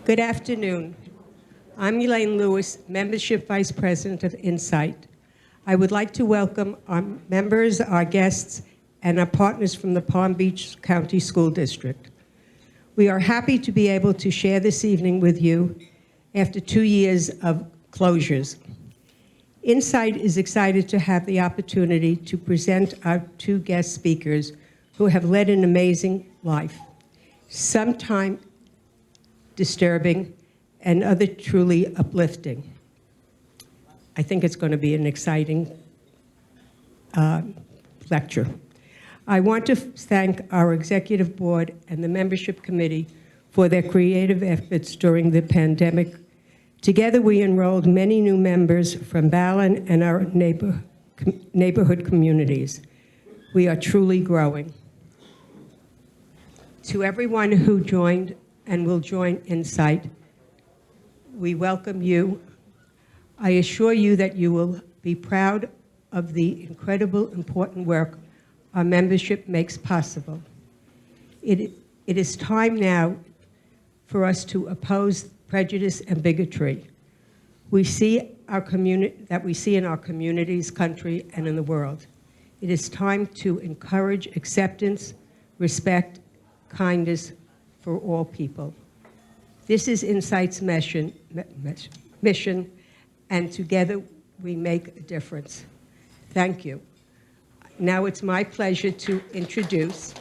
Good afternoon. I'm Elaine Lewis, Membership Vice President of Insight. I would like to welcome our members, our guests, and our partners from the Palm Beach County School District. We are happy to be able to share this evening with you after 2 years of closures. Insight is excited to have the opportunity to present our 2 guest speakers who have led an amazing life, sometimes disturbing and other truly uplifting. I think it's going to be an exciting lecture. I want to thank our executive board and the membership committee for their creative efforts during the pandemic. Together, we enrolled many new members from Ballin and our neighborhood communities. We are truly growing. To everyone who joined and will join Insight, we welcome you. I assure you that you will be proud of the incredible, important work our membership makes possible. It is time now for us to oppose prejudice and bigotry we see in our communities, country, and in the world. It is time to encourage acceptance, respect, kindness for all people. This is Insight's mission, and together we make a difference. Thank you. Now it's my pleasure to introduce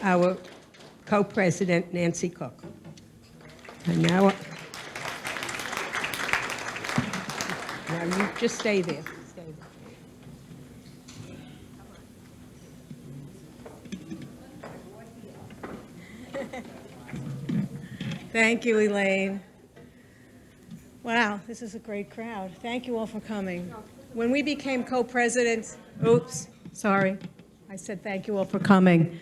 our co-president, Nancy Cook. And now you just stay there. Thank you, Elaine. Wow, this is a great crowd. Thank you all for coming. When we became co-presidents, I said thank you all for coming.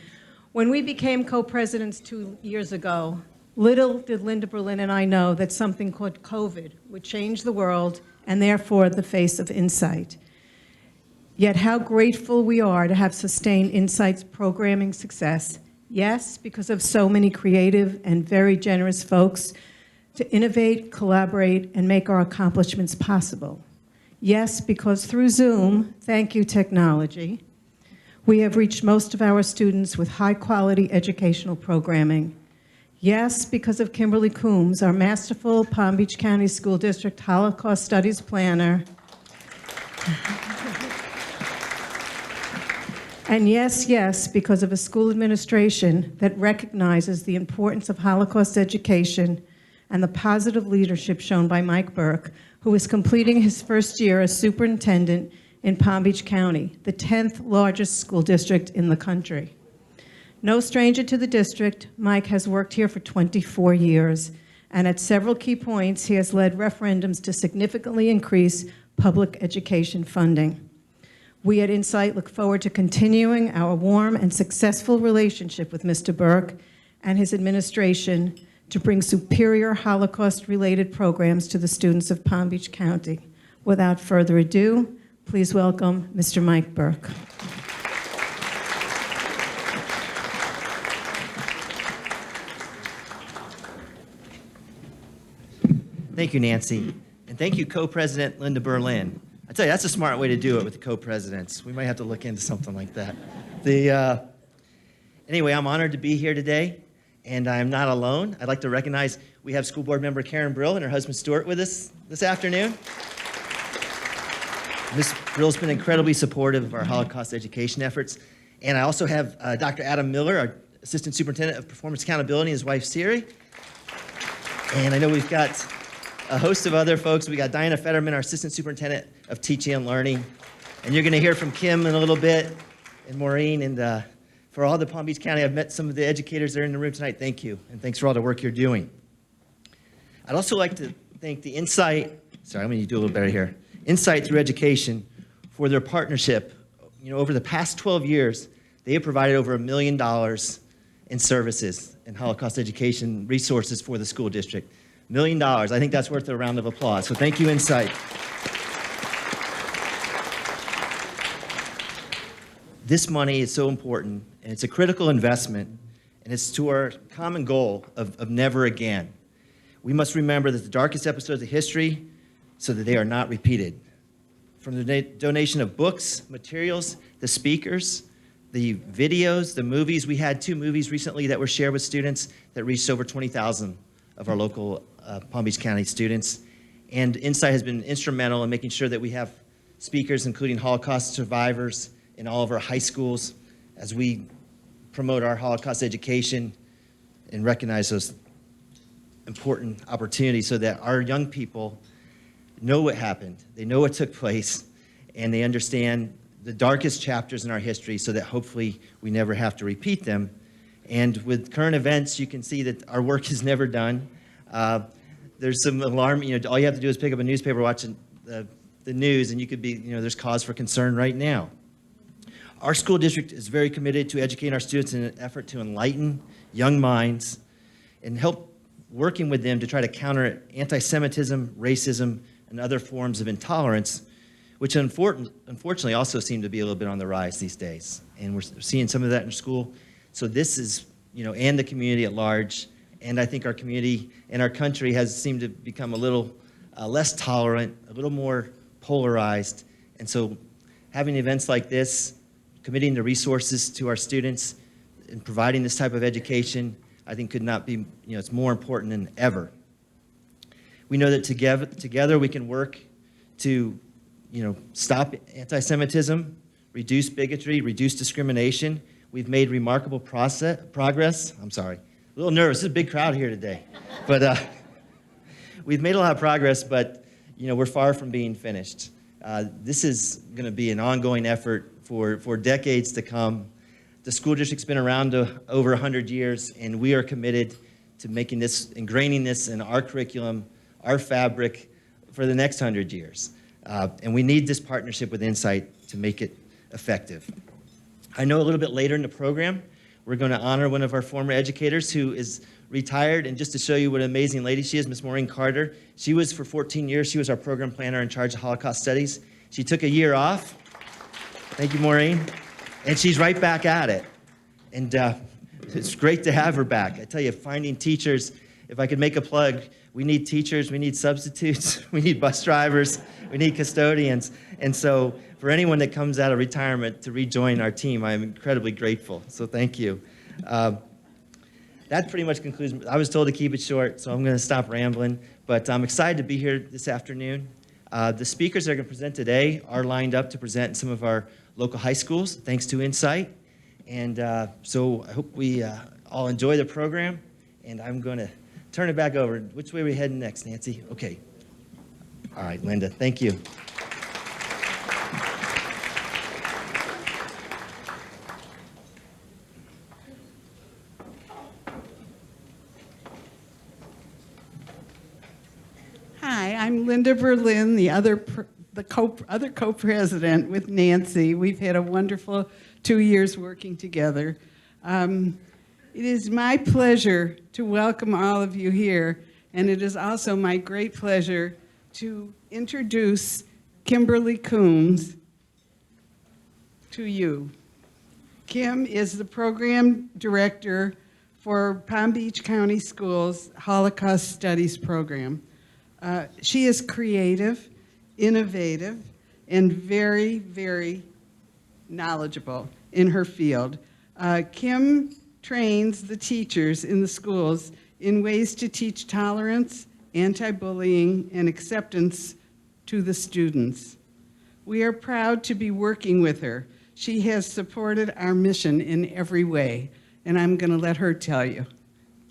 When we became co-presidents 2 years ago, little did Linda Berlin and I know that something called COVID would change the world and therefore the face of Insight. Yet how grateful we are to have sustained Insight's programming success. Yes, because of so many creative and very generous folks to innovate, collaborate, and make our accomplishments possible. Yes, because through Zoom, thank you technology, we have reached most of our students with high-quality educational programming. Yes, because of Kimberly Coombs, our masterful Palm Beach County School District Holocaust Studies planner. And yes, because of a school administration that recognizes the importance of Holocaust education and the positive leadership shown by Mike Burke, who is completing his first year as superintendent in Palm Beach County, the 10th largest school district in the country. No stranger to the district, Mike has worked here for 24 years, and at several key points, he has led referendums to significantly increase public education funding. We at Insight look forward to continuing our warm and successful relationship with Mr. Burke and his administration to bring superior Holocaust-related programs to the students of Palm Beach County. Without further ado, please welcome Mr. Mike Burke. Thank you, Nancy. And thank you, Co-President Linda Berlin. I tell you, that's a smart way to do it with the co-presidents. We might have to look into something like that. Anyway, I'm honored to be here today, and I'm not alone. I'd like to recognize we have school board member Karen Brill and her husband Stuart with us this afternoon. Ms. Brill's been incredibly supportive of our Holocaust education efforts. And I also have Dr. Adam Miller, our Assistant Superintendent of Performance Accountability, and his wife Siri. And I know we've got a host of other folks. We got Diana Fetterman, our Assistant Superintendent of Teaching and Learning. And you're going to hear from Kim in a little bit, and Maureen. And for all the Palm Beach County, I've met some of the educators that are in the room tonight. Thank you. And thanks for all the work you're doing. I'd also like to thank the Insight, I'm going to do a little better here, Insight Through Education for their partnership. Over the past 12 years, they have provided over $1 million in services and Holocaust education resources for the school district. $1 million. I think that's worth a round of applause. So thank you, Insight. This money is so important, and it's a critical investment, and it's to our common goal of never again. We must remember that the darkest episodes of history so that they are not repeated. From the donation of books, materials, the speakers, the videos, the movies. We had 2 movies recently that were shared with students that reached over 20,000 of our local Palm Beach County students. And Insight has been instrumental in making sure that we have speakers, including Holocaust survivors, in all of our high schools as we promote our Holocaust education and recognize those important opportunities so that our young people know what happened, they know what took place, and they understand the darkest chapters in our history so that hopefully we never have to repeat them. And with current events, you can see that our work is never done. There's some alarm, all you have to do is pick up a newspaper, watch the news, and you could be, there's cause for concern right now. Our school district is very committed to educating our students in an effort to enlighten young minds and help working with them to try to counter anti-Semitism, racism, and other forms of intolerance, which unfortunately also seem to be a little bit on the rise these days. And we're seeing some of that in school. So this is, and the community at large, and I think our community and our country has seemed to become a little less tolerant, a little more polarized. And so having events like this, committing the resources to our students and providing this type of education, I think could not be, it's more important than ever. We know that together we can work to, stop anti-Semitism, reduce bigotry, reduce discrimination. We've made remarkable progress. I'm sorry, a little nervous. This is a big crowd here today. But we've made a lot of progress, but, we're far from being finished. This is going to be an ongoing effort for decades to come. The school district's been around over 100 years, and we are committed to making this, ingraining this in our curriculum, our fabric, for the next 100 years. And we need this partnership with Insight to make it effective. I know a little bit later in the program, we're going to honor one of our former educators who is retired, and just to show you what an amazing lady she is, Miss Maureen Carter. She was, for 14 years, she was our program planner in charge of Holocaust Studies. She took a year off. Thank you, Maureen. And she's right back at it. And it's great to have her back. I tell you, finding teachers, if I could make a plug, we need teachers, we need substitutes, we need bus drivers, we need custodians. And so for anyone that comes out of retirement to rejoin our team, I am incredibly grateful. So thank you. That pretty much concludes. I was told to keep it short, so I'm going to stop rambling. But I'm excited to be here this afternoon. The speakers that are going to present today are lined up to present in some of our local high schools, thanks to Insight. And so I hope we all enjoy the program. And I'm going to turn it back over. Which way are we heading next, Nancy? Okay. All right, Linda, thank you. Hi, I'm Linda Berlin, the other co-president with Nancy. We've had a wonderful 2 years working together. It is my pleasure to welcome all of you here, and it is also my great pleasure to introduce Kimberly Coombs to you. Kim is the program director for Palm Beach County Schools Holocaust Studies program. She is creative, innovative, and very, very knowledgeable in her field. Kim trains the teachers in the schools in ways to teach tolerance, anti-bullying, and acceptance to the students. We are proud to be working with her. She has supported our mission in every way, and I'm going to let her tell you.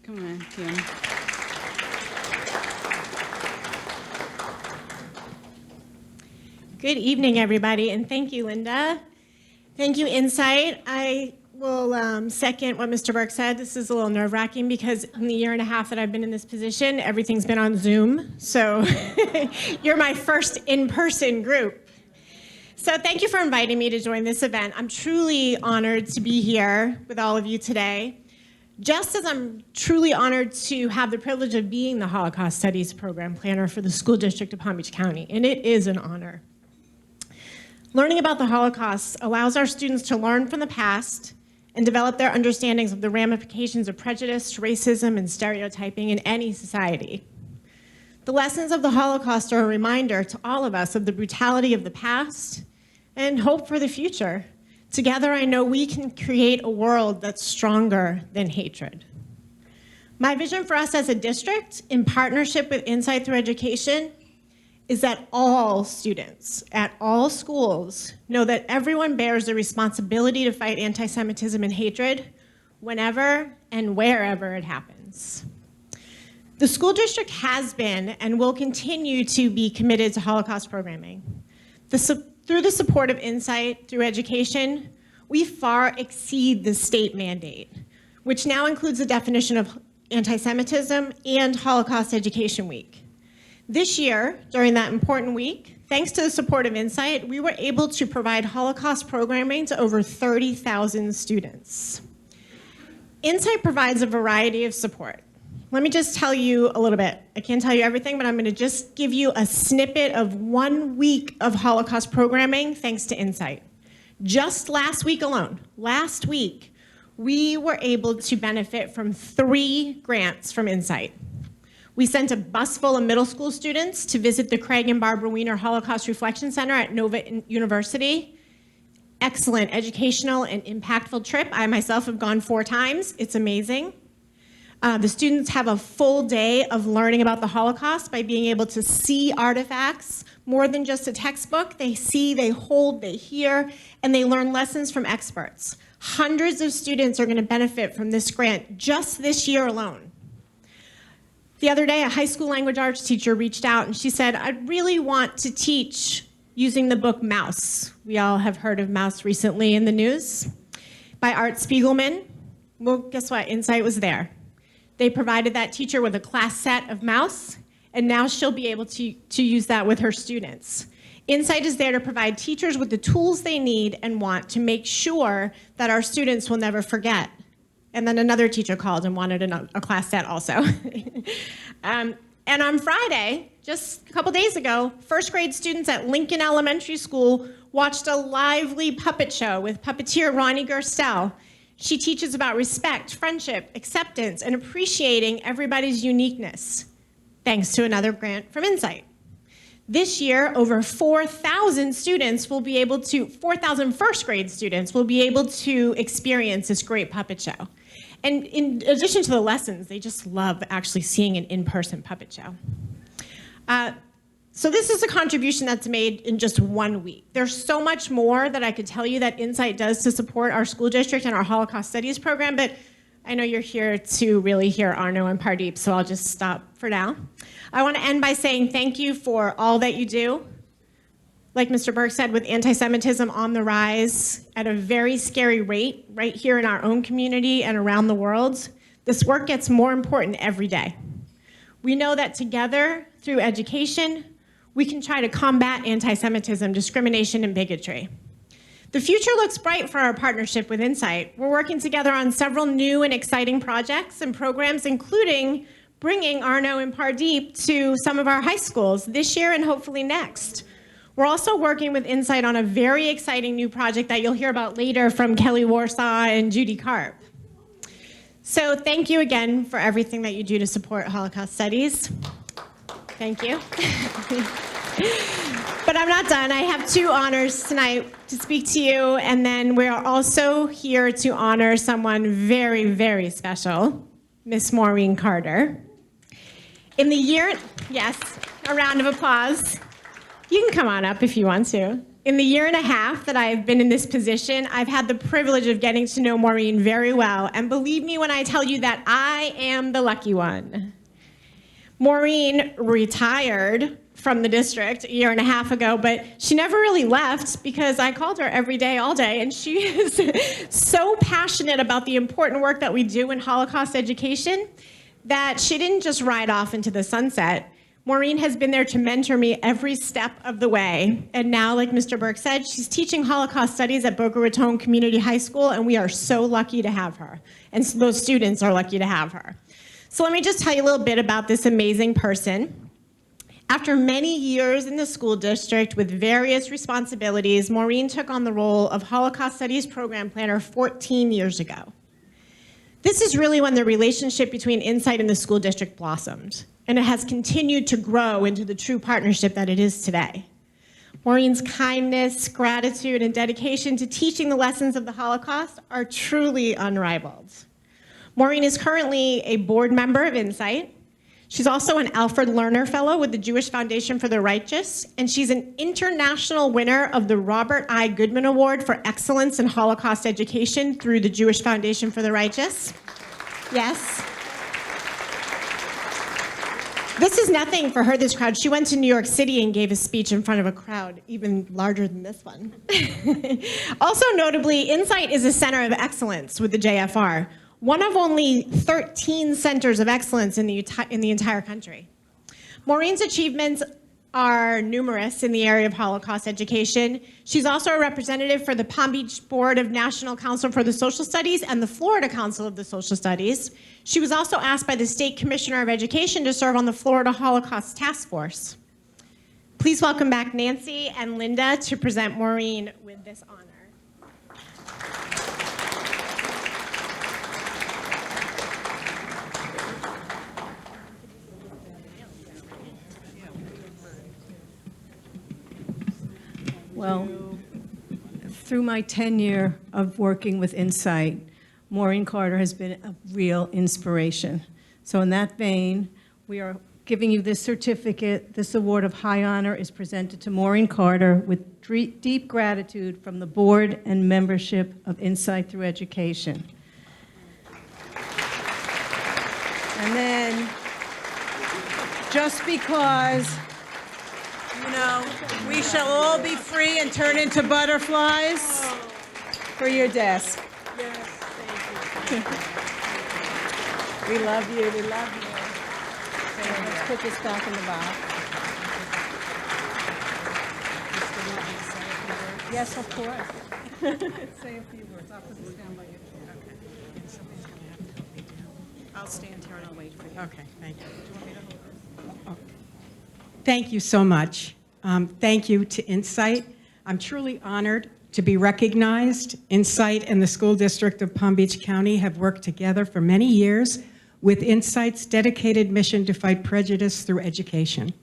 Come on, Kim. Good evening, everybody, and thank you, Linda. Thank you, Insight. I will second what Mr. Burke said. This is a little nerve-wracking because in the year and a half that I've been in this position, everything's been on Zoom. So you're my first in-person group. So thank you for inviting me to join this event. I'm truly honored to be here with all of you today, just as I'm truly honored to have the privilege of being the Holocaust Studies Program Planner for the School District of Palm Beach County, and it is an honor. Learning about the Holocaust allows our students to learn from the past and develop their understandings of the ramifications of prejudice, racism, and stereotyping in any society. The lessons of the Holocaust are a reminder to all of us of the brutality of the past and hope for the future. Together, I know we can create a world that's stronger than hatred. My vision for us as a district, in partnership with Insight Through Education, is that all students at all schools know that everyone bears the responsibility to fight anti-Semitism and hatred whenever and wherever it happens. The school district has been and will continue to be committed to Holocaust programming. Through the support of Insight Through Education, we far exceed the state mandate, which now includes the definition of anti-Semitism and Holocaust Education Week. This year, during that important week, thanks to the support of Insight, we were able to provide Holocaust programming to over 30,000 students. Insight provides a variety of support. Let me just tell you a little bit. I can't tell you everything, but I'm going to just give you a snippet of 1 week of Holocaust programming thanks to Insight. Just last week alone, last week, we were able to benefit from 3 grants from Insight. We sent a bus full of middle school students to visit the Craig and Barbara Wiener Holocaust Reflection Center at Nova University. Excellent educational and impactful trip. I myself have gone 4 times. It's amazing. The students have a full day of learning about the Holocaust by being able to see artifacts, more than just a textbook. They see, they hold, they hear, and they learn lessons from experts. Hundreds of students are going to benefit from this grant just this year alone. The other day, a high school language arts teacher reached out and she said, I really want to teach using the book Mouse. We all have heard of Mouse recently in the news, by Art Spiegelman. Well, guess what? Insight was there. They provided that teacher with a class set of Mouse, and now she'll be able to use that with her students. Insight is there to provide teachers with the tools they need and want to make sure that our students will never forget. And then another teacher called and wanted a class set also. And on Friday, just a couple days ago, first grade students at Lincoln Elementary School watched a lively puppet show with puppeteer Ronnie Gerstel. She teaches about respect, friendship, acceptance, and appreciating everybody's uniqueness, thanks to another grant from Insight. This year, over 4,000 students will be able to, 4,000 first grade students will be able to experience this great puppet show. And in addition to the lessons, they just love actually seeing an in-person puppet show. So this is a contribution that's made in just 1 week. There's so much more that I could tell you that Insight does to support our school district and our Holocaust Studies program, but I know you're here to really hear Arno and Pardeep, so I'll just stop for now. I want to end by saying thank you for all that you do. Like Mr. Burke said, with anti-Semitism on the rise at a very scary rate right here in our own community and around the world, this work gets more important every day. We know that together, through education, we can try to combat anti-Semitism, discrimination, and bigotry. The future looks bright for our partnership with Insight. We're working together on several new and exciting projects and programs, including bringing Arno and Pardeep to some of our high schools this year and hopefully next. We're also working with Insight on a very exciting new project that you'll hear about later from Kelly Warsaw and Judy Karp. So thank you again for everything that you do to support Holocaust studies. Thank you. But I'm not done. I have 2 honors tonight to speak to you, and then we're also here to honor someone very, very special, Miss Maureen Carter. In the year, yes, a round of applause. You can come on up if you want to. In the year and a half that I've been in this position, I've had the privilege of getting to know Maureen very well, and believe me when I tell you that I am the lucky one. Maureen retired from the district a year and a half ago, but she never really left because I called her every day, all day, and she is so passionate about the important work that we do in Holocaust education that she didn't just ride off into the sunset. Maureen has been there to mentor me every step of the way. And now, like Mr. Burke said, she's teaching Holocaust studies at Boca Raton Community High School, and we are so lucky to have her. And so those students are lucky to have her. So let me just tell you a little bit about this amazing person. After many years in the school district with various responsibilities, Maureen took on the role of Holocaust Studies Program Planner 14 years ago. This is really when the relationship between Insight and the school district blossomed. and it has continued to grow into the true partnership that it is today. Maureen's kindness, gratitude, and dedication to teaching the lessons of the Holocaust are truly unrivaled. Maureen is currently a board member of Insight. She's also an Alfred Lerner Fellow with the Jewish Foundation for the Righteous, and she's an international winner of the Robert I. Goodman Award for Excellence in Holocaust Education through the Jewish Foundation for the Righteous. Yes. This is nothing for her, this crowd. She went to New York City and gave a speech in front of a crowd even larger than this one. Also notably, Insight is a center of excellence with the JFR, one of only 13 centers of excellence in the entire country. Maureen's achievements are numerous in the area of Holocaust education. She's also a representative for the Palm Beach Board of National Council for the Social Studies and the Florida Council of the Social Studies. She was also asked by the State Commissioner of Education to serve on the Florida Holocaust Task Force. Please welcome back Nancy and Linda to present Maureen with this honor. Well, through my tenure of working with Insight, Maureen Carter has been a real inspiration. So in that vein, we are giving you this certificate. This award of high honor is presented to Maureen Carter with deep gratitude from the board and membership of Insight Through Education. And then, just because, you know, we shall all be free and turn into butterflies for your desk. Yes, thank you. We love you, we love you. Okay, let's put this back in the box. Yes, of course. Say a few words. I'll put this down by your chair. Okay. And somebody's going to have to help me down. I'll stand here and I'll wait for you. Okay, thank you. Do you want me to hold this? Thank you so much. Thank you to Insight. I'm truly honored to be recognized. Insight and the School District of Palm Beach County have worked together for many years with Insight's dedicated mission to fight prejudice through education.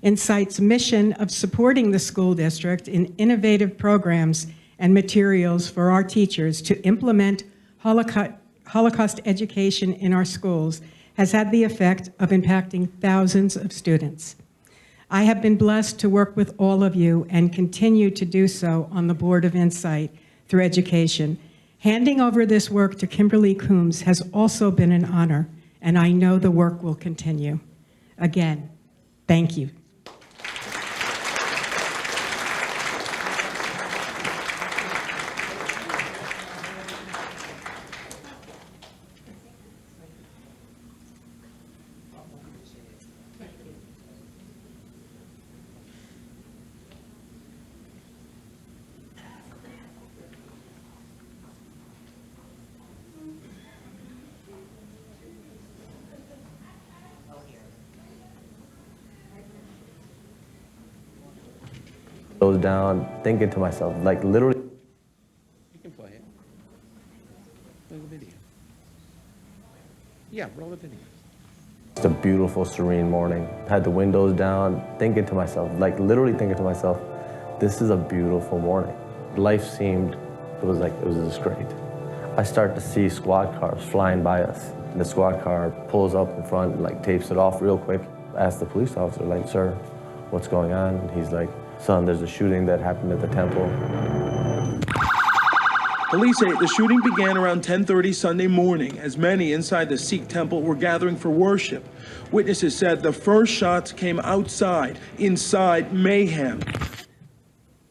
Insight's mission of supporting the school district in innovative programs and materials for our teachers to implement Holocaust education in our schools has had the effect of impacting thousands of students. I have been blessed to work with all of you and continue to do so on the Board of Insight Through Education. Handing over this work to Kimberly Coombs has also been an honor, and I know the work will continue. Again, thank you. Goes down, thinking to myself, like literally. You can play it. Play the video. Yeah, roll the video. It's a beautiful, serene morning. Had the windows down, thinking to myself, like literally thinking to myself, this is a beautiful morning. Life seemed, it was just great. I start to see squad cars flying by us. And the squad car pulls up in front and like tapes it off real quick. I asked the police officer, like, sir, what's going on? And he's like, son, there's a shooting that happened at the temple. Police say the shooting began around 10:30 Sunday morning as many inside the Sikh temple were gathering for worship. Witnesses said the first shots came outside, inside mayhem.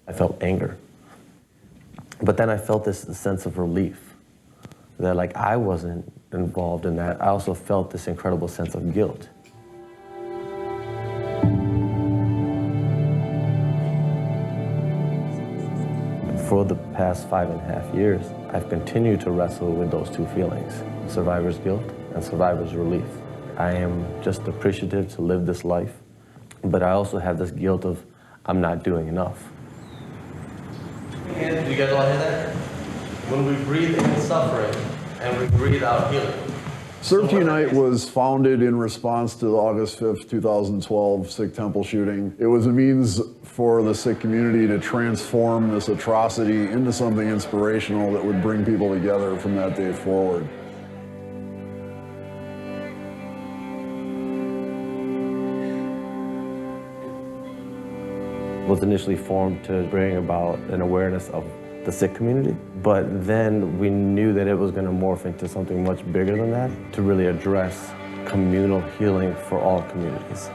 I felt anger. But then I felt this sense of relief that like I wasn't involved in that. I also felt this incredible sense of guilt. For the past 5.5 years, I've continued to wrestle with those two feelings, survivor's guilt and survivor's relief. I am just appreciative to live this life, but I also have this guilt of I'm not doing enough. And you guys all hear that? When we breathe in suffering and we breathe out healing, Serve to Unite was founded in response to the August 5th, 2012 Sikh temple shooting. It was a means for the Sikh community to transform this atrocity into something inspirational that would bring people together from that day forward. It was initially formed to bring about an awareness of the Sikh community, but then we knew that it was going to morph into something much bigger than that to really address communal healing for all communities.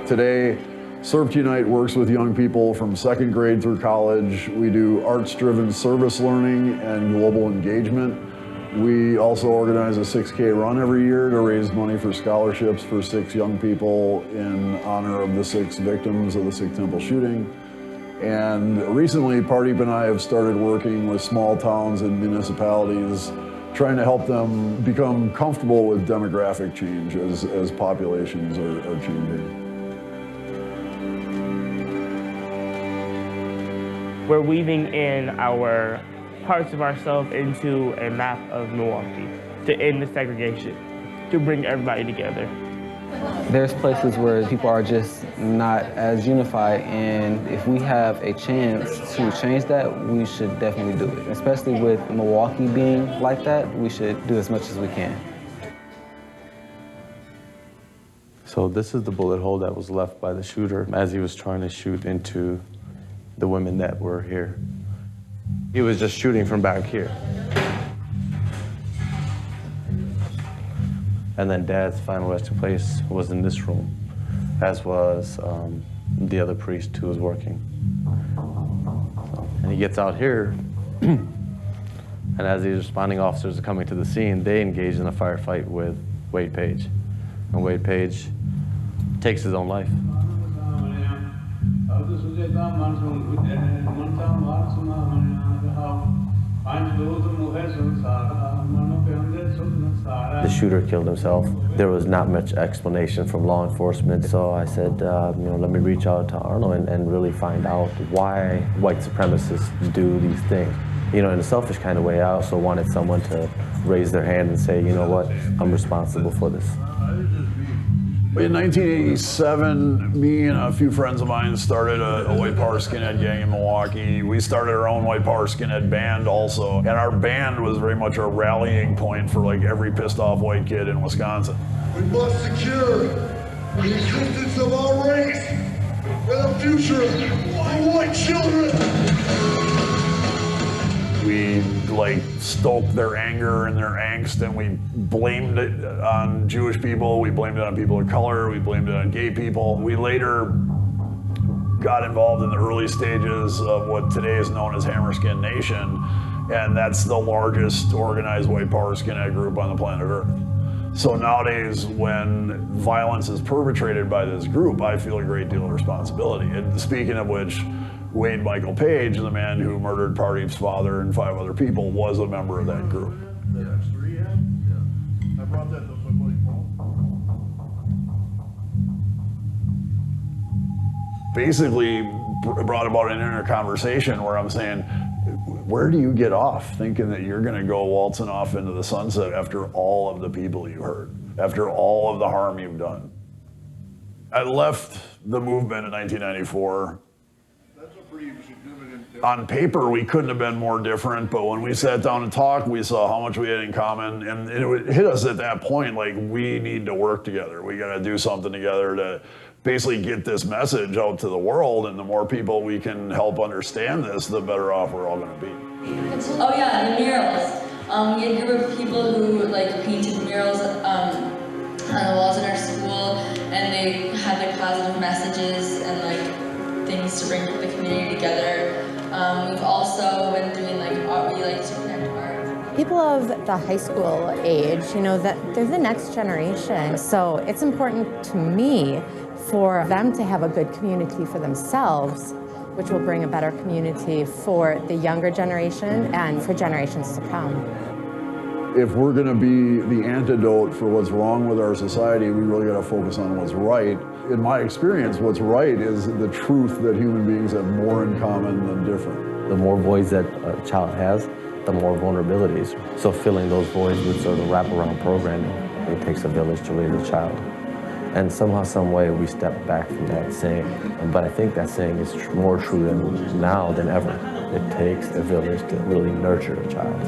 Today, Serve to Unite works with young people from 2nd grade through college. We do arts-driven service learning and global engagement. We also organize a 6K run every year to raise money for scholarships for 6 young people in honor of the 6 victims of the Sikh temple shooting. And recently, Pardeep and I have started working with small towns and municipalities, trying to help them become comfortable with demographic change as populations are changing. We're weaving in our parts of ourselves into a map of Milwaukee to end the segregation, to bring everybody together. There's places where people are just not as unified, and if we have a chance to change that, we should definitely do it. Especially with Milwaukee being like that, we should do as much as we can. So this is the bullet hole that was left by the shooter as he was trying to shoot into the women that were here. He was just shooting from back here. And then Dad's final resting place was in this room, as was the other priest who was working. And he gets out here, and as these responding officers are coming to the scene, they engage in a firefight with Wade Page. And Wade Page takes his own life. The shooter killed himself. There was not much explanation from law enforcement. So I said, let me reach out to Arno and really find out why white supremacists do these things. In a selfish kind of way, I also wanted someone to raise their hand and say, you know what, I'm responsible for this. In 1987, me and a few friends of mine started a white power skinhead gang in Milwaukee. We started our own white power skinhead band also. And our band was very much a rallying point for like every pissed off white kid in Wisconsin. We must secure the existence of our race and the future of white children. We stoked their anger and their angst, and we blamed it on Jewish people, we blamed it on people of color, we blamed it on gay people. We later got involved in the early stages of what today is known as Hammerskin Nation, and that's the largest organized white power skinhead group on the planet Earth. So nowadays, when violence is perpetrated by this group, I feel a great deal of responsibility. And speaking of which, Wade Michael Page, the man who murdered Pardeep's father and 5 other people, was a member of that group. I brought that to my buddy Paul. Basically brought about an inner conversation where I'm saying, where do you get off thinking that you're gonna go waltzing off into the sunset after all of the people you hurt, after all of the harm you've done? I left the movement in 1994. On paper, we couldn't have been more different, but when we sat down and talked, we saw how much we had in common, and it hit us at that point, like, we need to work together. We gotta do something together to basically get this message out to the world, and the more people we can help understand this, the better off we're all gonna be. Oh yeah, the murals. We had a group of people who painted murals on the walls in our school, and they had positive messages and things to bring the community together. We've also been doing art. We like to connect art. People of the high school age, that they're the next generation. So it's important to me for them to have a good community for themselves, which will bring a better community for the younger generation and for generations to come. If we're gonna be the antidote for what's wrong with our society, we really gotta focus on what's right. In my experience, what's right is the truth that human beings have more in common than different. The more voice that a child has, the more vulnerabilities. So filling those voids with sort of wraparound programming, it takes a village to raise a child. And somehow, some way, we step back from that saying. But I think that saying is more true now than ever. It takes a village to really nurture a child.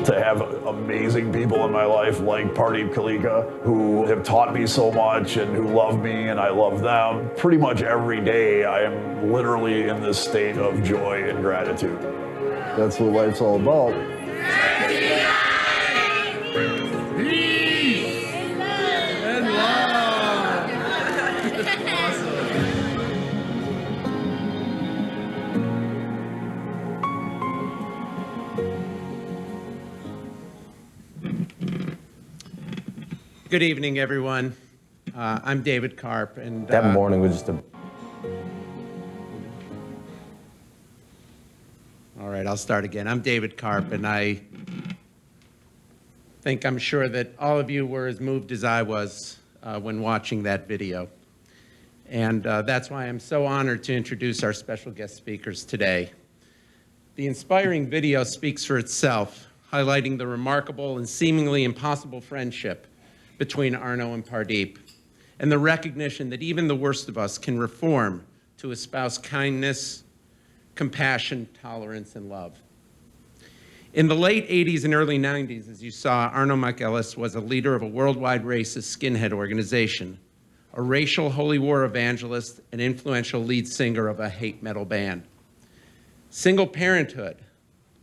To have amazing people in my life like Pardeep, Kaleka, who have taught me so much and who love me and I love them. Pretty much every day I am literally in this state of joy and gratitude. That's what life's all about. Good evening, everyone. I'm David Karp, and That morning was just a... All right, I'll start again. I'm David Karp, and I'm sure that all of you were as moved as I was when watching that video. And that's why I'm so honored to introduce our special guest speakers today. The inspiring video speaks for itself, highlighting the remarkable and seemingly impossible friendship between Arno and Pardeep, and the recognition that even the worst of us can reform to espouse kindness, compassion, tolerance, and love. In the late 80s and early 90s, as you saw, Arno Michaelis was a leader of a worldwide racist skinhead organization, a racial holy war evangelist, and influential lead singer of a hate metal band. Single parenthood,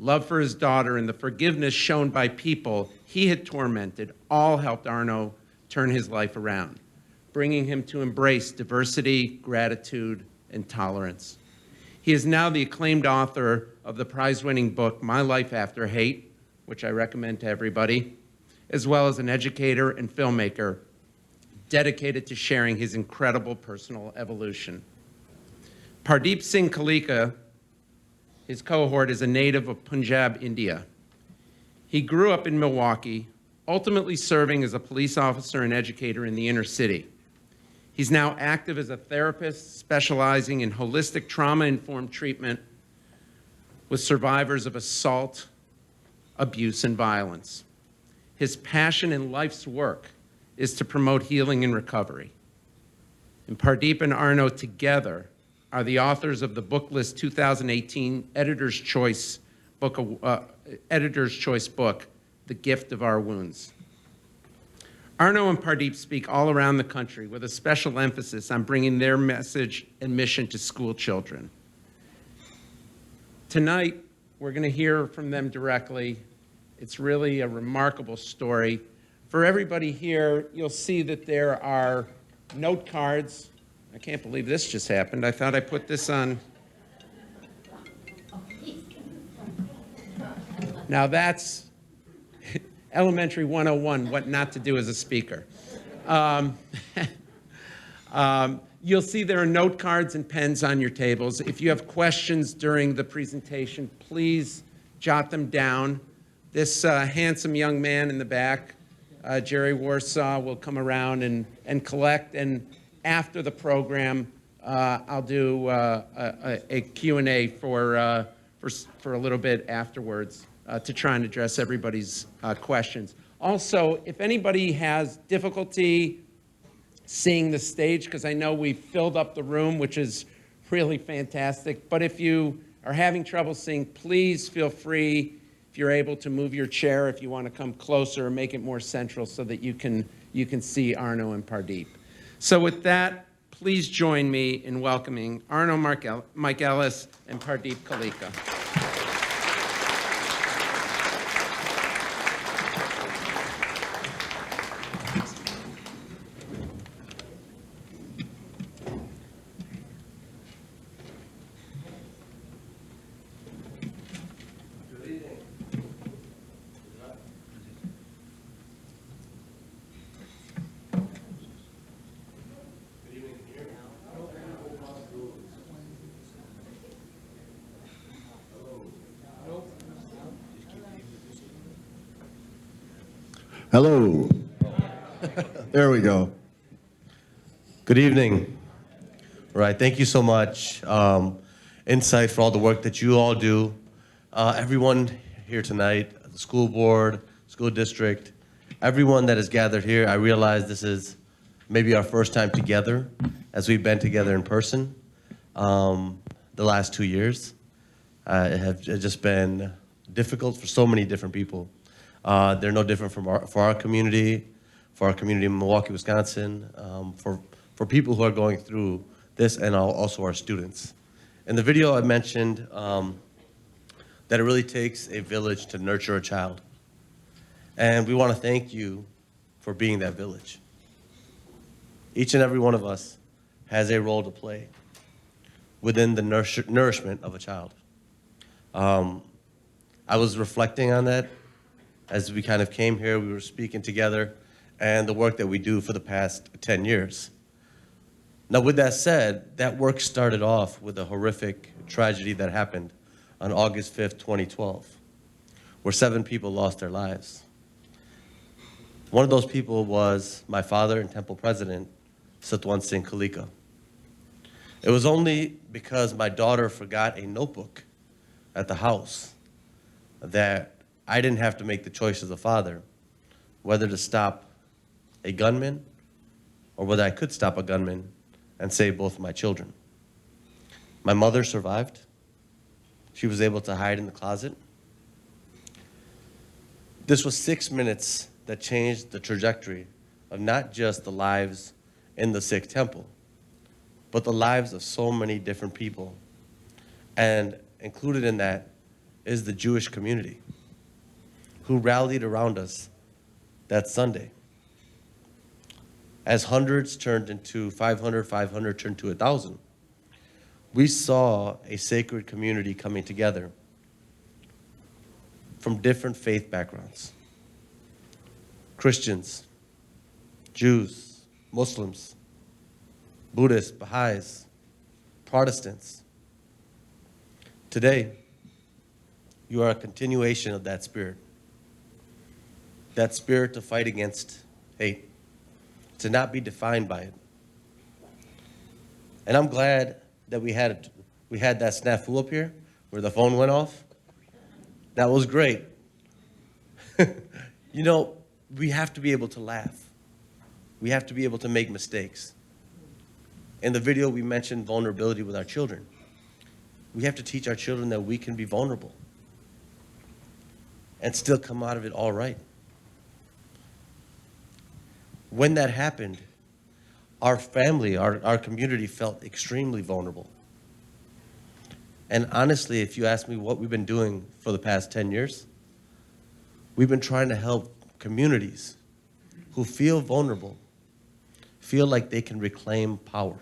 love for his daughter, and the forgiveness shown by people he had tormented all helped Arno turn his life around, bringing him to embrace diversity, gratitude, and tolerance. He is now the acclaimed author of the prize-winning book, My Life After Hate, which I recommend to everybody, as well as an educator and filmmaker dedicated to sharing his incredible personal evolution. Pardeep Singh Kaleka, his cohort, is a native of Punjab, India. He grew up in Milwaukee, ultimately serving as a police officer and educator in the inner city. He's now active as a therapist specializing in holistic trauma-informed treatment with survivors of assault, abuse, and violence. His passion in life's work is to promote healing and recovery. And Pardeep and Arno together are the authors of the Booklist 2018 Editor's Choice book, The Gift of Our Wounds. Arno and Pardeep speak all around the country with a special emphasis on bringing their message and mission to school children. Tonight, we're going to hear from them directly. It's really a remarkable story. For everybody here, you'll see that there are note cards. I can't believe this just happened. I thought I put this on. Now that's Elementary 101, what not to do as a speaker. You'll see there are note cards and pens on your tables. If you have questions during the presentation, please jot them down. This handsome young man in the back, Jerry Warsaw, will come around and collect. And after the program, I'll do a Q&A for a little bit afterwards to try and address everybody's questions. Also, if anybody has difficulty seeing the stage, because I know we've filled up the room, which is really fantastic, but if you are having trouble seeing, please feel free, if you're able, to move your chair if you want to come closer or make it more central so that you can see Arno and Pardeep. So with that, please join me in welcoming Arno Michaelis and Pardeep Kaleka. Hello. There we go. Good evening. All right, thank you so much, Insight, for all the work that you all do. Everyone here tonight, the school board, school district, everyone that is gathered here, I realize this is maybe our first time together as we've been together in person the last 2 years. It has just been difficult for so many different people. They're no different for our community in Milwaukee, Wisconsin, for people who are going through this, and also our students. In the video, I mentioned that it really takes a village to nurture a child. And we want to thank you for being that village. Each and every one of us has a role to play within the nourishment of a child. I was reflecting on that as we kind of came here. We were speaking together, and the work that we do for the past 10 years. Now, with that said, that work started off with a horrific tragedy that happened on August 5th, 2012, where 7 people lost their lives. One of those people was my father and Temple President, Satwan Singh Kaleka. It was only because my daughter forgot a notebook at the house that I didn't have to make the choice as a father whether to stop a gunman or whether I could stop a gunman and save both of my children. My mother survived. She was able to hide in the closet. This was 6 minutes that changed the trajectory of not just the lives in the Sikh temple, but the lives of so many different people. And included in that is the Jewish community who rallied around us that Sunday. As hundreds turned into 500, 500 turned to 1,000, we saw a sacred community coming together from different faith backgrounds. Christians, Jews, Muslims, Buddhists, Baha'is, Protestants. Today, you are a continuation of that spirit to fight against hate, to not be defined by it. And I'm glad that we had that snafu up here where the phone went off. That was great. You know, we have to be able to laugh. We have to be able to make mistakes. In the video, we mentioned vulnerability with our children. We have to teach our children that we can be vulnerable and still come out of it all right. When that happened, our family, our community felt extremely vulnerable. And honestly, if you ask me what we've been doing for the past 10 years, we've been trying to help communities who feel vulnerable, feel like they can reclaim power.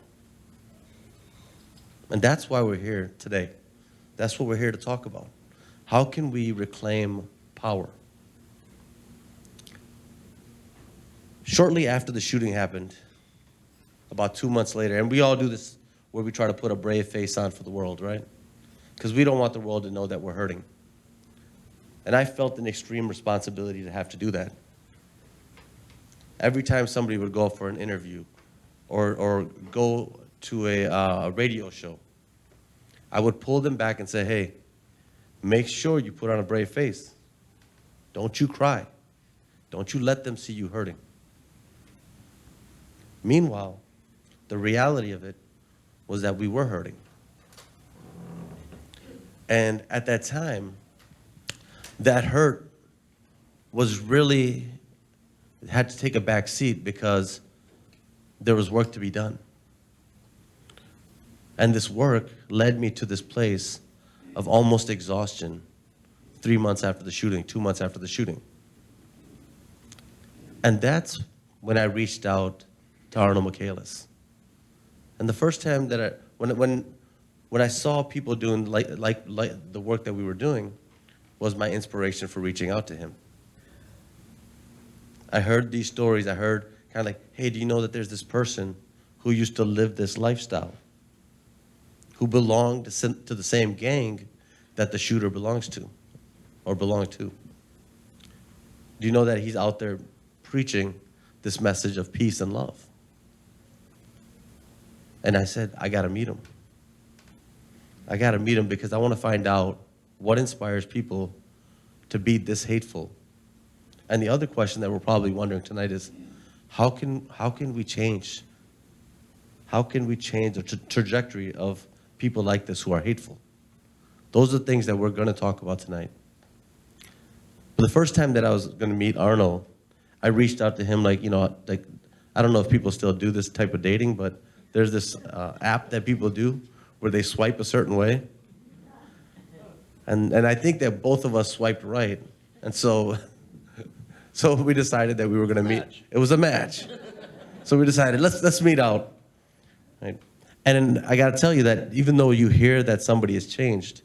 And that's why we're here today. That's what we're here to talk about. How can we reclaim power? Shortly after the shooting happened, about 2 months later, and we all do this where we try to put a brave face on for the world, right? Because we don't want the world to know that we're hurting. And I felt an extreme responsibility to have to do that. Every time somebody would go for an interview or go to a radio show, I would pull them back and say, hey, make sure you put on a brave face. Don't you cry. Don't you let them see you hurting. Meanwhile, the reality of it was that we were hurting. And at that time, that hurt was really, it had to take a back seat because there was work to be done. And this work led me to this place of almost exhaustion 3 months after the shooting, 2 months after the shooting. And that's when I reached out to Arno Michaelis. And the first time that when I saw people doing like the work that we were doing was my inspiration for reaching out to him. I heard these stories. I heard kind of like, hey, do you know that there's this person who used to live this lifestyle, who belonged to the same gang that the shooter belongs to or belonged to? Do you know that he's out there preaching this message of peace and love. And I said, I got to meet him. I got to meet him because I want to find out what inspires people to be this hateful. And the other question that we're probably wondering tonight is, how can we change? How can we change the trajectory of people like this who are hateful? Those are the things that we're going to talk about tonight. For the first time that I was going to meet Arno, I reached out to him like, I don't know if people still do this type of dating, but there's this app that people do where they swipe a certain way. And I think that both of us swiped right. And so we decided that we were going to meet. It was a match. So we decided, let's meet out. Right? And I got to tell you that even though you hear that somebody has changed,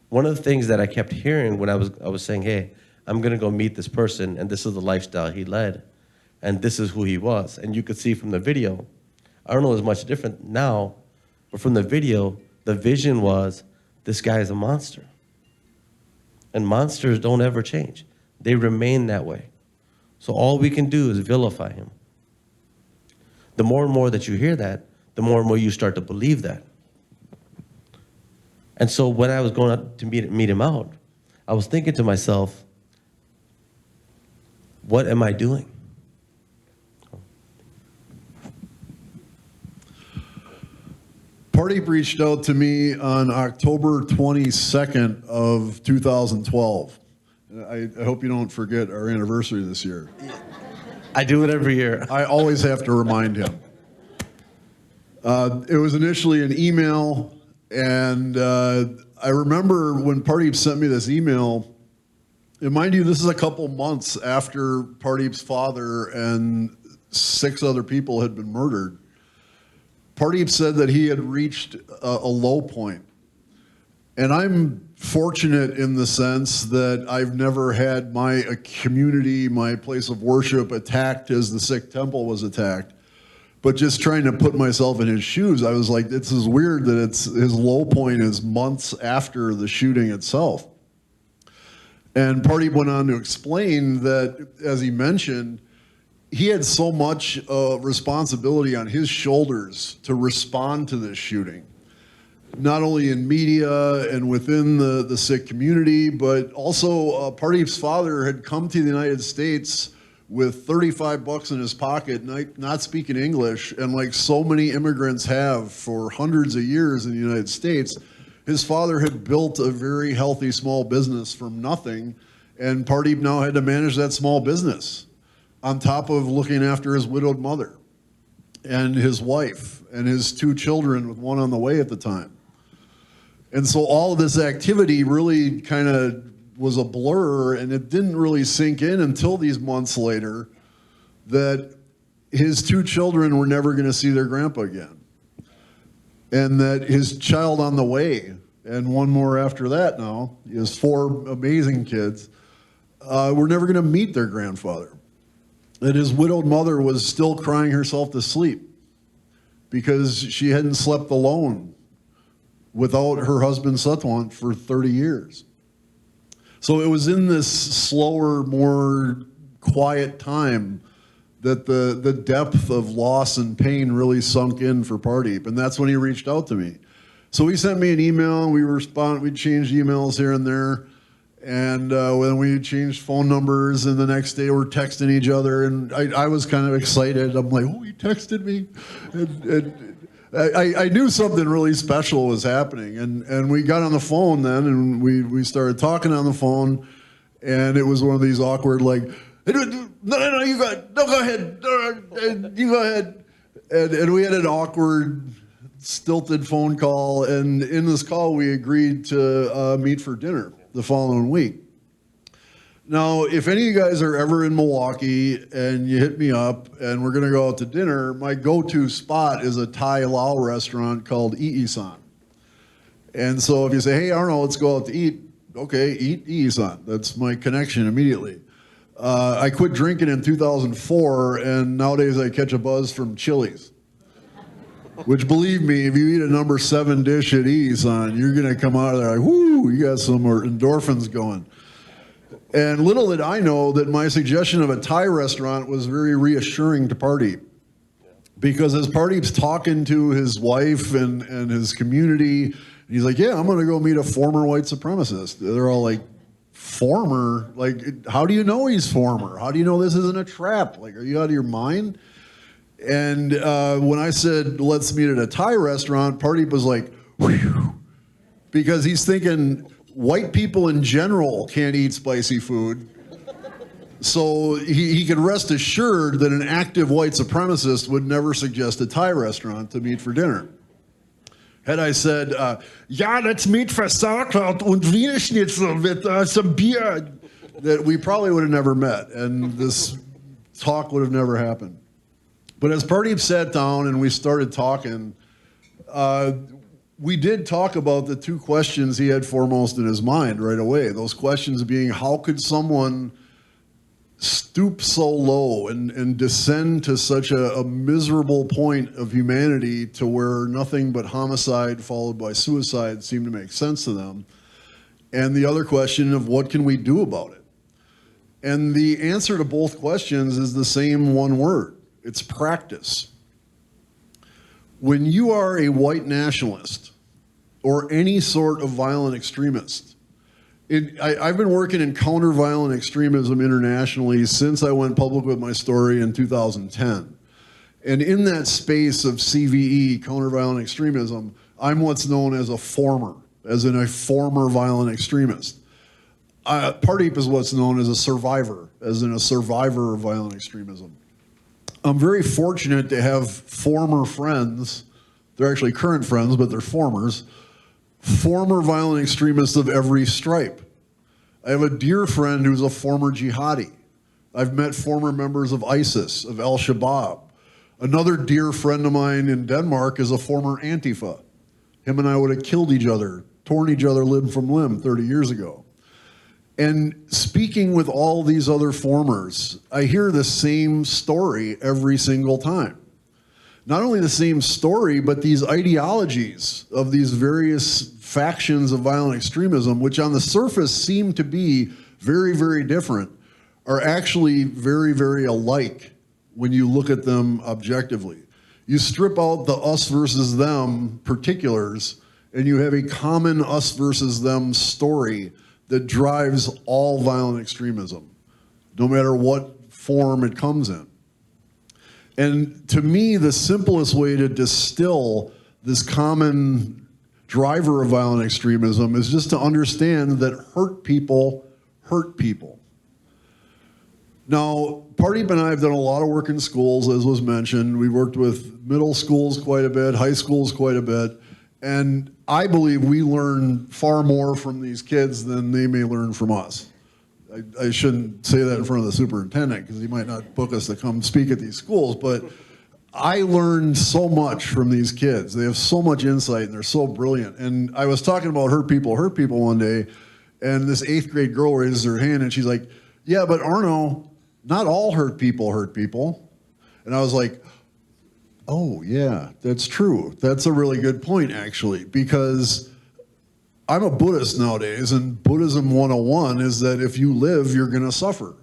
one of the things that I kept hearing when I was saying, hey, I'm going to go meet this person, and this is the lifestyle he led, and this is who he was. And you could see from the video, Arno is much different now, but from the video, the vision was, this guy is a monster. And monsters don't ever change. They remain that way. So all we can do is vilify him. The more and more that you hear that, the more and more you start to believe that. And so when I was going out to meet him out, I was thinking to myself, what am I doing? Pardeep reached out to me on October 22nd of 2012. I hope you don't forget our anniversary this year. I do it every year. I always have to remind him. It was initially an email, and I remember when Pardeep sent me this email, and mind you, this is a couple months after Pardeep's father and 6 other people had been murdered. Pardeep said that he had reached a low point. And I'm fortunate in the sense that I've never had my community, my place of worship attacked as the Sikh temple was attacked. But just trying to put myself in his shoes, I was like, this is weird that his low point is months after the shooting itself. And Pardeep went on to explain that, as he mentioned, he had so much responsibility on his shoulders to respond to this shooting, not only in media and within the Sikh community, but also Pardeep's father had come to the United States with $35 in his pocket, not speaking English, and like so many immigrants have for hundreds of years in the United States, his father had built a very healthy small business from nothing, and Pardeep now had to manage that small business on top of looking after his widowed mother and his wife and his 2 children with one on the way at the time. And so all of this activity really kind of was a blur, and it didn't really sink in until these months later that his 2 children were never going to see their grandpa again. And that his child on the way, and one more after that now, he has 4 amazing kids, were never going to meet their grandfather. That his widowed mother was still crying herself to sleep because she hadn't slept alone without her husband Satwant for 30 years. So it was in this slower, more quiet time that the depth of loss and pain really sunk in for Pardeep, and that's when he reached out to me. So he sent me an email, we changed emails here and there, and when we changed phone numbers, and the next day we're texting each other, and I was kind of excited. I'm like, oh, he texted me. And I knew something really special was happening, and we got on the phone then, and we started talking on the phone, and it was one of these awkward, like, no, you go ahead, you go ahead. And we had an awkward, stilted phone call, and in this call we agreed to meet for dinner the following week. Now, if any of you guys are ever in Milwaukee and you hit me up and we're gonna go out to dinner, my go-to spot is a Thai Lao restaurant called Iisan. And so if you say, hey Arno, let's go out to eat, okay, eat Iisan. That's my connection immediately. I quit drinking in 2004, and nowadays I catch a buzz from Chili's. Which, believe me, if you eat a number 7 dish at Iisan, you're gonna come out of there like, whoo, you got some more endorphins going. And little did I know that my suggestion of a Thai restaurant was very reassuring to Pardeep. Because as Pardeep's talking to his wife and his community, he's like, yeah, I'm going to go meet a former white supremacist. They're all like, former? Like, how do you know he's former? How do you know this isn't a trap? Like, are you out of your mind? And when I said, let's meet at a Thai restaurant, Pardeep was like, whew, because he's thinking white people in general can't eat spicy food. So he could rest assured that an active white supremacist would never suggest a Thai restaurant to meet for dinner. Had I said, yeah, let's meet for sauerkraut und Wiener Schnitzel with some beer, that we probably would have never met, and this talk would have never happened. But as Pardeep sat down and we started talking, we did talk about the two questions he had foremost in his mind right away. Those questions being, how could someone stoop so low and descend to such a miserable point of humanity to where nothing but homicide followed by suicide seemed to make sense to them? And the other question of what can we do about it? And the answer to both questions is the same one word. It's practice. When you are a white nationalist or any sort of violent extremist, I've been working in counter-violent extremism internationally since I went public with my story in 2010. And in that space of CVE, counter-violent extremism, I'm what's known as a former, as in a former violent extremist. Pardeep is what's known as a survivor, as in a survivor of violent extremism. I'm very fortunate to have former friends. They're actually current friends, but they're formers. Former violent extremists of every stripe. I have a dear friend who's a former jihadi. I've met former members of ISIS, of Al-Shabaab. Another dear friend of mine in Denmark is a former Antifa. Him and I would have killed each other, torn each other limb from limb 30 years ago. And speaking with all these other formers, I hear the same story every single time. Not only the same story, but these ideologies of these various factions of violent extremism, which on the surface seem to be very, very different, are actually very, very alike when you look at them objectively. You strip out the us versus them particulars, and you have a common us versus them story that drives all violent extremism, no matter what form it comes in. And to me, the simplest way to distill this common driver of violent extremism is just to understand that hurt people hurt people. Now, Pardeep and I have done a lot of work in schools, as was mentioned. We've worked with middle schools quite a bit, high schools quite a bit, and I believe we learn far more from these kids than they may learn from us. I shouldn't say that in front of the superintendent because he might not book us to come speak at these schools, but I learned so much from these kids. They have so much insight and they're so brilliant. And I was talking about hurt people one day, and this 8th grade girl raises her hand and she's like, yeah, but Arno, not all hurt people hurt people. And I was like, oh yeah, that's true. That's a really good point actually, because I'm a Buddhist nowadays, and Buddhism 101 is that if you live, you're going to suffer.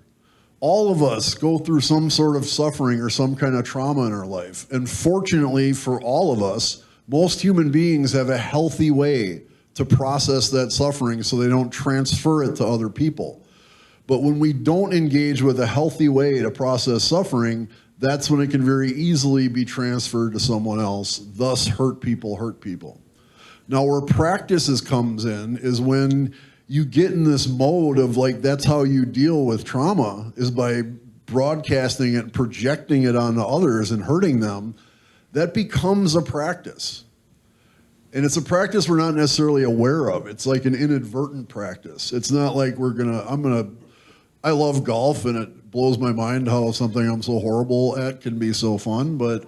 All of us go through some sort of suffering or some kind of trauma in our life. And fortunately for all of us, most human beings have a healthy way to process that suffering so they don't transfer it to other people. But when we don't engage with a healthy way to process suffering, that's when it can very easily be transferred to someone else, thus hurt people hurt people. Now, where practices comes in is when you get in this mode of like, that's how you deal with trauma, is by broadcasting it, projecting it onto others and hurting them. That becomes a practice. And it's a practice we're not necessarily aware of. It's like an inadvertent practice. It's not like I love golf, and it blows my mind how something I'm so horrible at can be so fun, but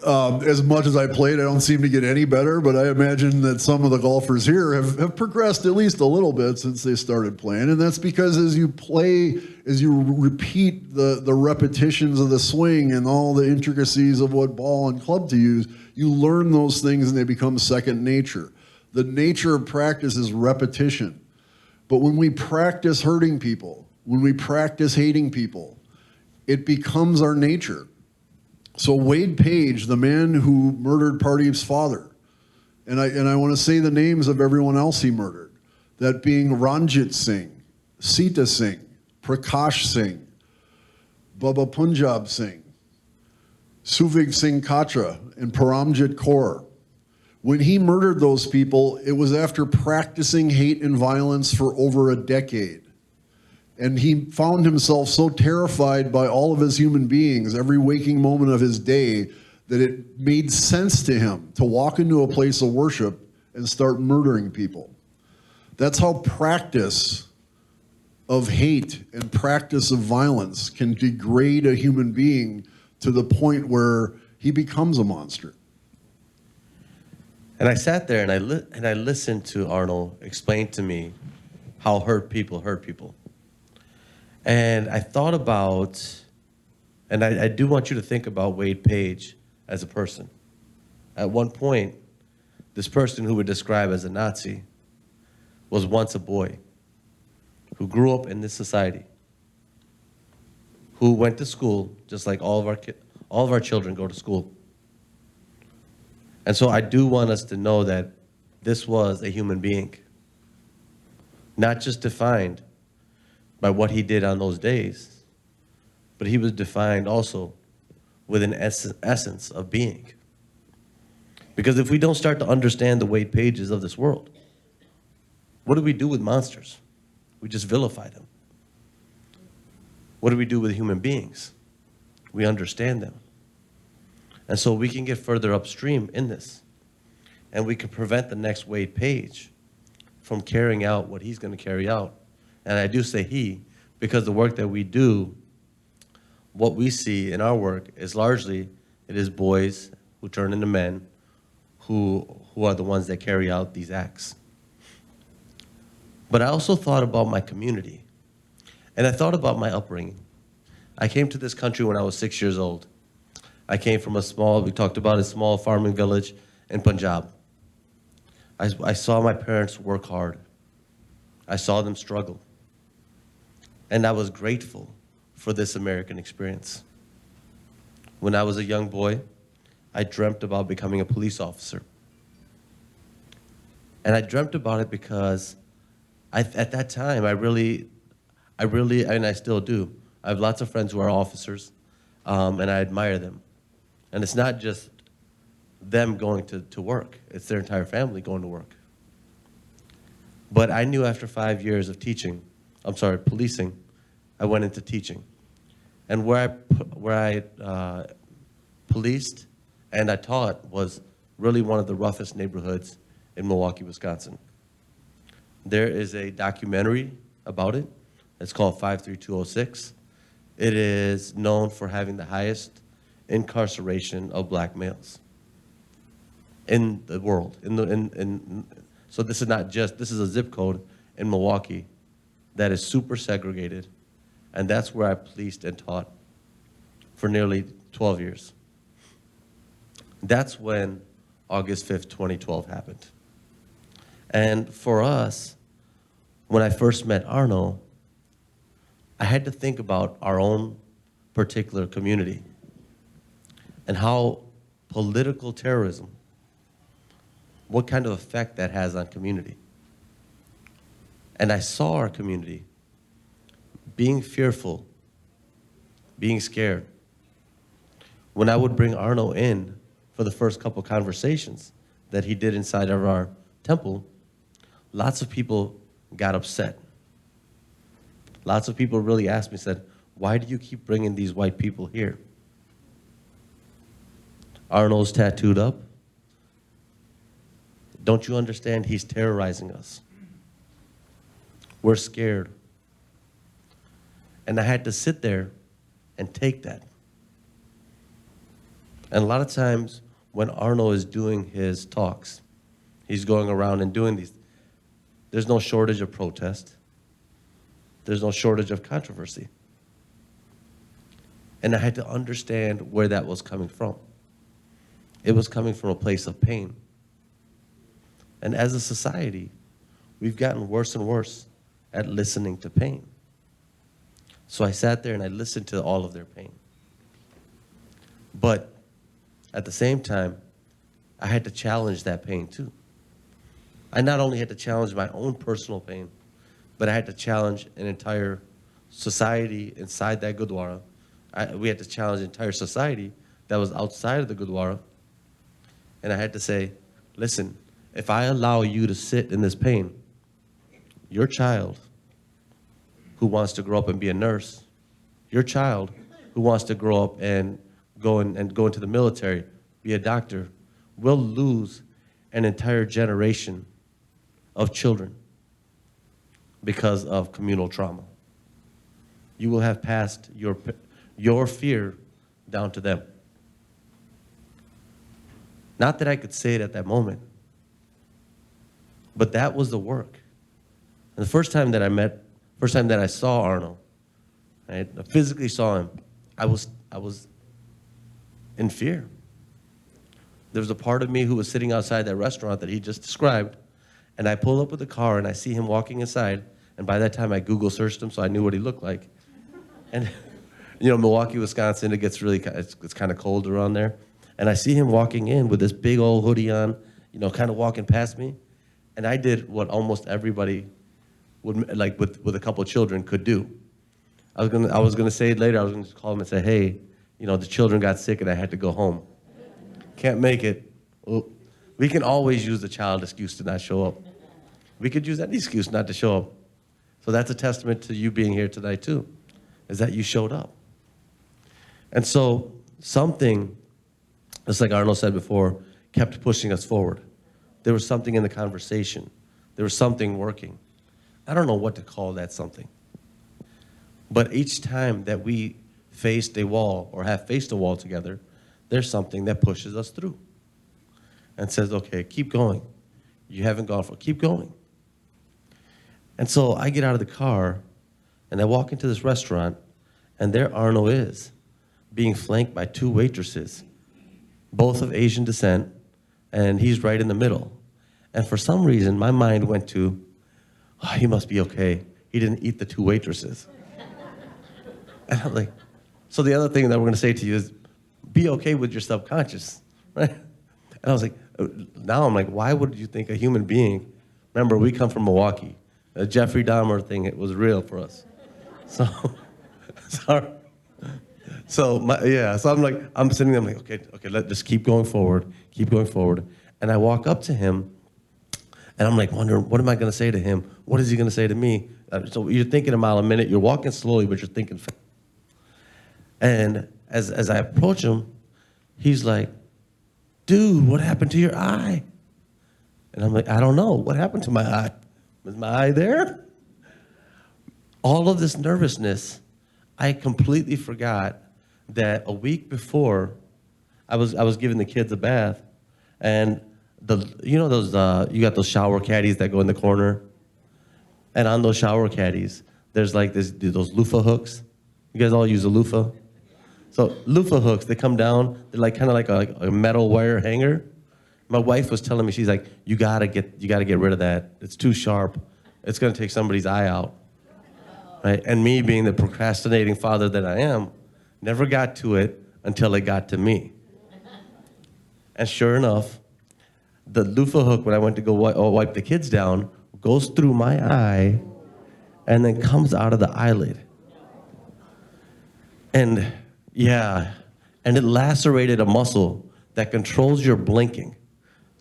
as much as I played, I don't seem to get any better, but I imagine that some of the golfers here have progressed at least a little bit since they started playing, and that's because as you play, as you repeat the repetitions of the swing and all the intricacies of what ball and club to use, you learn those things and they become second nature. The nature of practice is repetition. But when we practice hurting people, when we practice hating people, it becomes our nature. So Wade Page, the man who murdered Pardeep's father, and I want to say the names of everyone else he murdered, that being Ranjit Singh, Sita Singh, Prakash Singh, Baba Punjab Singh, Suvig Singh Katra, and Paramjit Kaur. When he murdered those people, it was after practicing hate and violence for over a decade. And he found himself so terrified by all of his human beings, every waking moment of his day, that it made sense to him to walk into a place of worship and start murdering people. That's how practice of hate and practice of violence can degrade a human being to the point where he becomes a monster. And I sat there and I listened to Arno explain to me how hurt people. And I thought about, and I do want you to think about Wade Page as a person. At one point, this person who would describe as a Nazi was once a boy who grew up in this society, who went to school just like all of our children go to school. And so I do want us to know that this was a human being, not just defined by what he did on those days, but he was defined also with an essence of being. Because if we don't start to understand the Wade Pages of this world, what do we do with monsters? We just vilify them. What do we do with human beings? We understand them. And so we can get further upstream in this, and we can prevent the next Wade Page from carrying out what he's going to carry out. And I do say he, because the work that we do, what we see in our work is largely, it is boys who turn into men who are the ones that carry out these acts. But I also thought about my community, and I thought about my upbringing. I came to this country when I was 6 years old. I came from a small farming village in Punjab. I saw my parents work hard. I saw them struggle. And I was grateful for this American experience. When I was a young boy, I dreamt about becoming a police officer. And I dreamt about it because at that time, I really, and I still do, I have lots of friends who are officers, and I admire them. And it's not just them going to work, it's their entire family going to work. But I knew after 5 years of policing, I went into teaching. And where I policed and I taught was really one of the roughest neighborhoods in Milwaukee, Wisconsin. There is a documentary about it. It's called 53206. It is known for having the highest incarceration of black males in the world. So this is a zip code in Milwaukee that is super segregated, and that's where I policed and taught for nearly 12 years. That's when August 5th, 2012 happened. And for us, when I first met Arno, I had to think about our own particular community and how political terrorism, what kind of effect that has on community. And I saw our community being fearful, being scared. When I would bring Arno in for the first couple conversations that he did inside of our temple, lots of people got upset. Lots of people really asked me, said, why do you keep bringing these white people here? Arno's tattooed up. Don't you understand? He's terrorizing us. We're scared. And I had to sit there and take that. And a lot of times when Arno is doing his talks, he's going around and doing these, there's no shortage of protest. There's no shortage of controversy. And I had to understand where that was coming from. It was coming from a place of pain. And as a society, we've gotten worse and worse at listening to pain. So I sat there and I listened to all of their pain. But at the same time, I had to challenge that pain too. I not only had to challenge my own personal pain, but I had to challenge an entire society inside that Gurdwara. We had to challenge an entire society that was outside of the Gurdwara. And I had to say, listen, if I allow you to sit in this pain, your child who wants to grow up and be a nurse, your child who wants to grow up and go into the military, be a doctor, will lose an entire generation of children because of communal trauma. You will have passed your fear down to them. Not that I could say it at that moment, but that was the work. And the first time that I saw Arno, right, I physically saw him, I was in fear. There was a part of me who was sitting outside that restaurant that he just described, and I pull up with the car and I see him walking inside, and by that time I Google searched him so I knew what he looked like. And you know, Milwaukee, Wisconsin, it's kind of cold around there. And I see him walking in with this big old hoodie on, you know, kind of walking past me. And I did what almost everybody would, like with a couple of children, could do. I was gonna say it later, I was gonna call him and say, hey, you know, the children got sick and I had to go home. Can't make it. Well, we can always use the child excuse to not show up. We could use any excuse not to show up. So that's a testament to you being here tonight too, is that you showed up. And so something, just like Arno said before, kept pushing us forward. There was something in the conversation. There was something working. I don't know what to call that something. But each time that we faced a wall or have faced a wall together, there's something that pushes us through and says, okay, keep going. You haven't gone for, keep going. And so I get out of the car and I walk into this restaurant and there Arno is, being flanked by two waitresses, both of Asian descent, and he's right in the middle. And for some reason, my mind went to, oh, he must be okay. He didn't eat the two waitresses. And I'm like, so the other thing that we're gonna say to you is, be okay with your subconscious, right? And I was like, now I'm like, why would you think a human being, remember, we come from Milwaukee. The Jeffrey Dahmer thing, it was real for us. So, sorry. So, so I'm like, I'm sitting there, I'm like, okay, let's just keep going forward. And I walk up to him, and I'm like wondering, what am I gonna say to him? What is he gonna say to me? So you're thinking a mile a minute, you're walking slowly, but you're thinking fast. And as I approach him, he's like, dude, what happened to your eye? And I'm like, I don't know, what happened to my eye? Was my eye there? All of this nervousness, I completely forgot that a week before, I was giving the kids a bath, and you know those you got those shower caddies that go in the corner, and on those shower caddies, there's like those loofah hooks. You guys all use a loofah? So loofah hooks, they come down, they're like kind of like a metal wire hanger. My wife was telling me, she's like, you gotta get rid of that. It's too sharp. It's gonna take somebody's eye out. Right? And me being the procrastinating father that I am, never got to it until it got to me. And sure enough, the loofah hook, when I went to go wipe the kids down, goes through my eye and then comes out of the eyelid. And yeah, and it lacerated a muscle that controls your blinking.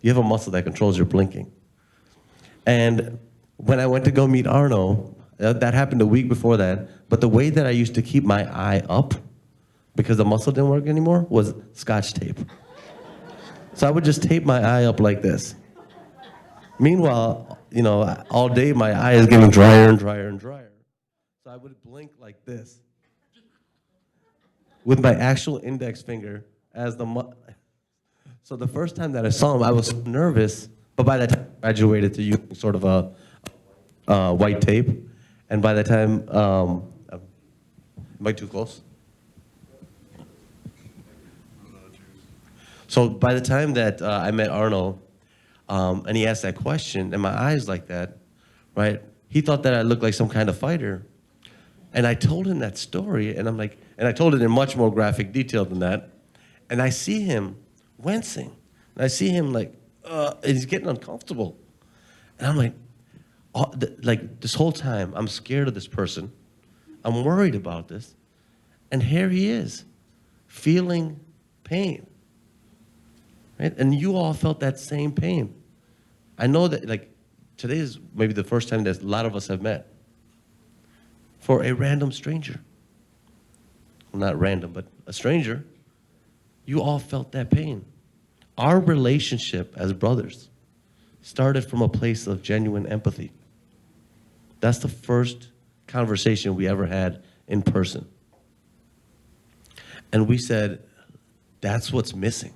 You have a muscle that controls your blinking. And when I went to go meet Arno, that happened a week before that, but the way that I used to keep my eye up, because the muscle didn't work anymore, was Scotch tape. So I would just tape my eye up like this. Meanwhile, you know, all day my eye is getting drier and drier and drier. So I would blink like this with my actual index finger as so the first time that I saw him, I was nervous, but by that time I graduated to using sort of a white tape. And by the time, am I too close? So by the time that I met Arno, and he asked that question, and my eyes like that, right? he thought that I looked like some kind of fighter. And I told him that story, and I'm like, and I told it in much more graphic detail than that. And I see him wincing. And I see him like, and he's getting uncomfortable. And I'm like, this whole time, I'm scared of this person. I'm worried about this. And here he is, feeling pain. Right? And you all felt that same pain. I know that, like, today is maybe the first time that a lot of us have met. For a random stranger. Well, not random, but a stranger. You all felt that pain. Our relationship as brothers started from a place of genuine empathy. That's the first conversation we ever had in person. And we said, that's what's missing.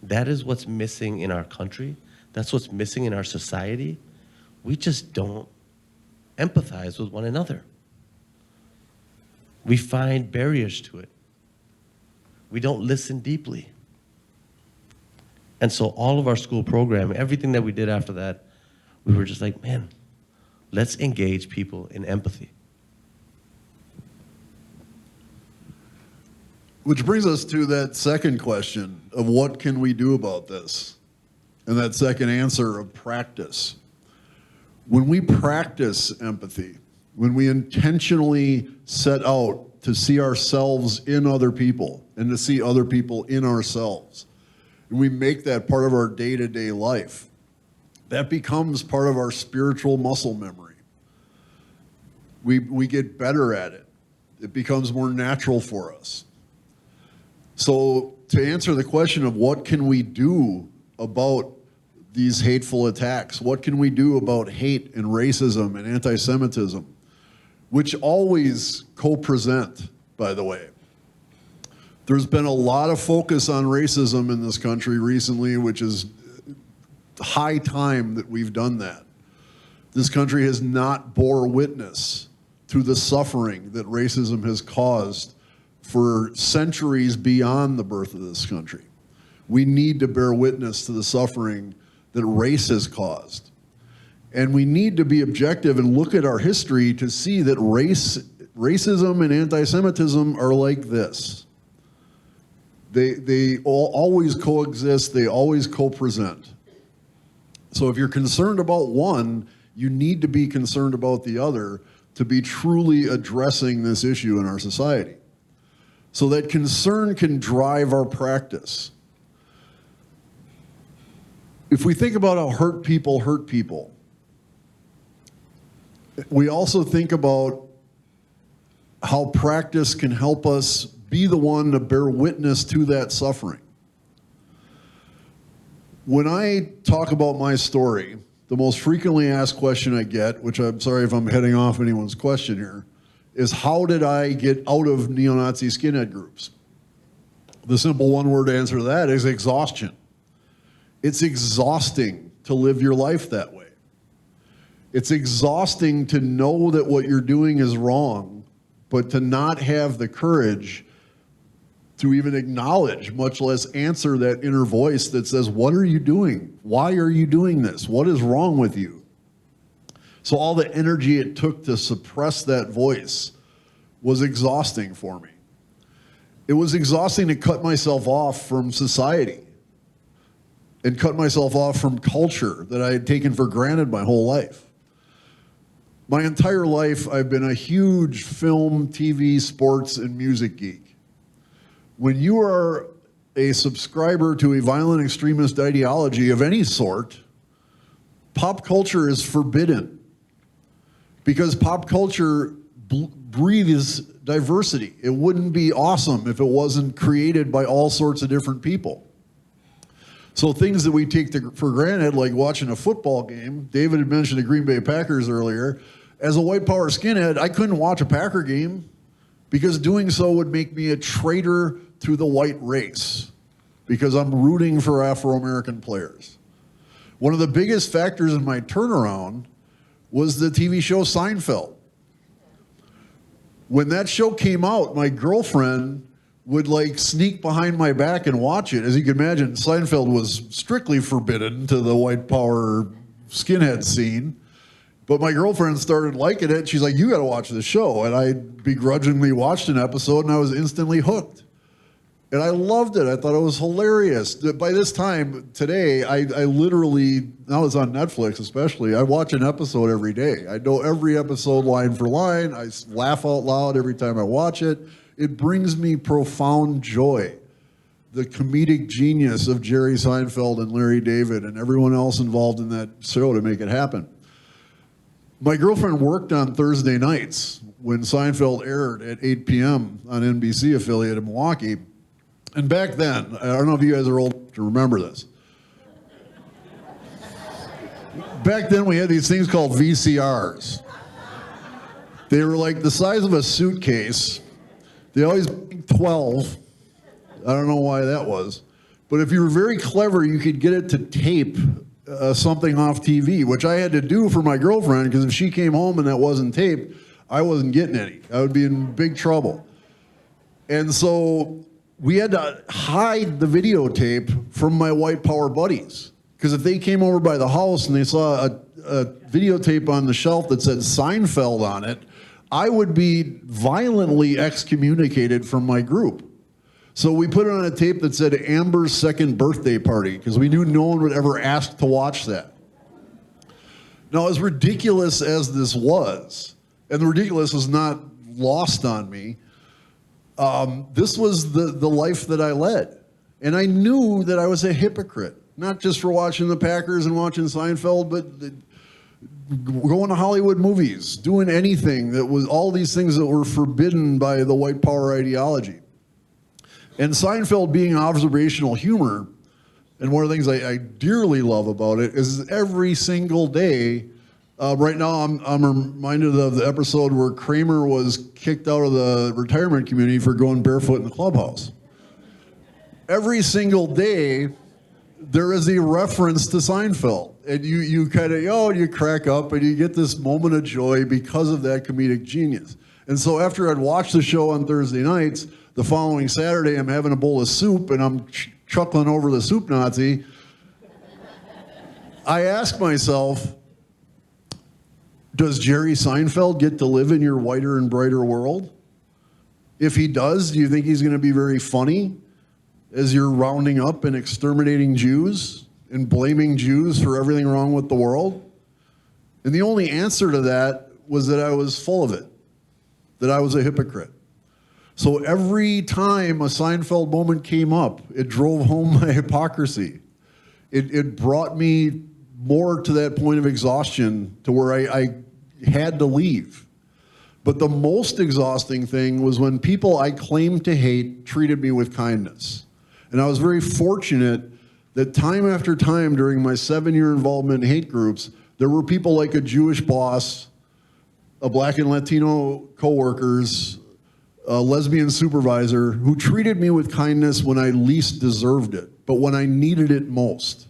That is what's missing in our country. That's what's missing in our society. We just don't empathize with one another. We find barriers to it. We don't listen deeply. And so all of our school programming, everything that we did after that, we were just like, man, let's engage people in empathy. Which brings us to that second question of what can we do about this? And that second answer of practice. When we practice empathy, when we intentionally set out to see ourselves in other people and to see other people in ourselves, and we make that part of our day-to-day life, that becomes part of our spiritual muscle memory. We get better at it. It becomes more natural for us. So to answer the question of what can we do about these hateful attacks, what can we do about hate and racism and anti-Semitism, which always co-present, by the way. There's been a lot of focus on racism in this country recently, which is high time that we've done that. This country has not bore witness to the suffering that racism has caused for centuries beyond the birth of this country. We need to bear witness to the suffering that race has caused. And we need to be objective and look at our history to see that racism and anti-Semitism are like this. They always coexist, they always co-present. So if you're concerned about one, you need to be concerned about the other to be truly addressing this issue in our society. So that concern can drive our practice. If we think about how hurt people, we also think about how practice can help us be the one to bear witness to that suffering. When I talk about my story, the most frequently asked question I get, which I'm sorry if I'm heading off anyone's question here, is how did I get out of neo-Nazi skinhead groups? The simple one-word answer to that is exhaustion. It's exhausting to live your life that way. It's exhausting to know that what you're doing is wrong, but to not have the courage to even acknowledge, much less answer that inner voice that says, what are you doing? Why are you doing this? What is wrong with you? So all the energy it took to suppress that voice was exhausting for me. It was exhausting to cut myself off from society and cut myself off from culture that I had taken for granted my whole life. My entire life, I've been a huge film, TV, sports, and music geek. When you are a subscriber to a violent extremist ideology of any sort, pop culture is forbidden because pop culture breathes diversity. It wouldn't be awesome if it wasn't created by all sorts of different people. So things that we take for granted, like watching a football game, David had mentioned the Green Bay Packers earlier. As a white power skinhead, I couldn't watch a Packer game because doing so would make me a traitor to the white race because I'm rooting for Afro-American players. One of the biggest factors in my turnaround was the TV show Seinfeld. When that show came out, my girlfriend would like sneak behind my back and watch it. As you can imagine, Seinfeld was strictly forbidden to the white power skinhead scene. But my girlfriend started liking it. She's like, you got to watch this show. And I begrudgingly watched an episode, and I was instantly hooked. And I loved it. I thought it was hilarious. By this time, today, I literally, now it's on Netflix especially, I watch an episode every day. I know every episode line for line. I laugh out loud every time I watch it. It brings me profound joy. The comedic genius of Jerry Seinfeld and Larry David and everyone else involved in that show to make it happen. My girlfriend worked on Thursday nights when Seinfeld aired at 8 p.m. on NBC affiliate in Milwaukee. And back then, I don't know if you guys are old enough to remember this. Back then, we had these things called VCRs. They were like the size of a suitcase. They always 12. I don't know why that was. But if you were very clever, you could get it to tape something off TV, which I had to do for my girlfriend, because if she came home and that wasn't taped, I wasn't getting any. I would be in big trouble. And so we had to hide the videotape from my white power buddies, because if they came over by the house and they saw a videotape on the shelf that said Seinfeld on it, I would be violently excommunicated from my group. So we put it on a tape that said Amber's second birthday party, because we knew no one would ever ask to watch that. Now, as ridiculous as this was, and the ridiculous was not lost on me, this was the life that I led. And I knew that I was a hypocrite, not just for watching the Packers and watching Seinfeld, but going to Hollywood movies, doing anything that was all these things that were forbidden by the white power ideology. And Seinfeld being observational humor, and one of the things I dearly love about it is every single day. Right now, I'm reminded of the episode where Kramer was kicked out of the retirement community for going barefoot in the clubhouse. Every single day, there is a reference to Seinfeld, and you kind of you crack up and you get this moment of joy because of that comedic genius. And so after I'd watched the show on Thursday nights, the following Saturday, I'm having a bowl of soup and I'm chuckling over the soup Nazi. I ask myself, does Jerry Seinfeld get to live in your whiter and brighter world? If he does, do you think he's going to be very funny as you're rounding up and exterminating Jews and blaming Jews for everything wrong with the world? And the only answer to that was that I was full of it, that I was a hypocrite. So every time a Seinfeld moment came up, it drove home my hypocrisy. It brought me more to that point of exhaustion to where I had to leave. But the most exhausting thing was when people I claimed to hate treated me with kindness. And I was very fortunate that time after time during my 7-year involvement in hate groups, there were people like a Jewish boss, a Black and Latino coworkers, a lesbian supervisor who treated me with kindness when I least deserved it, but when I needed it most.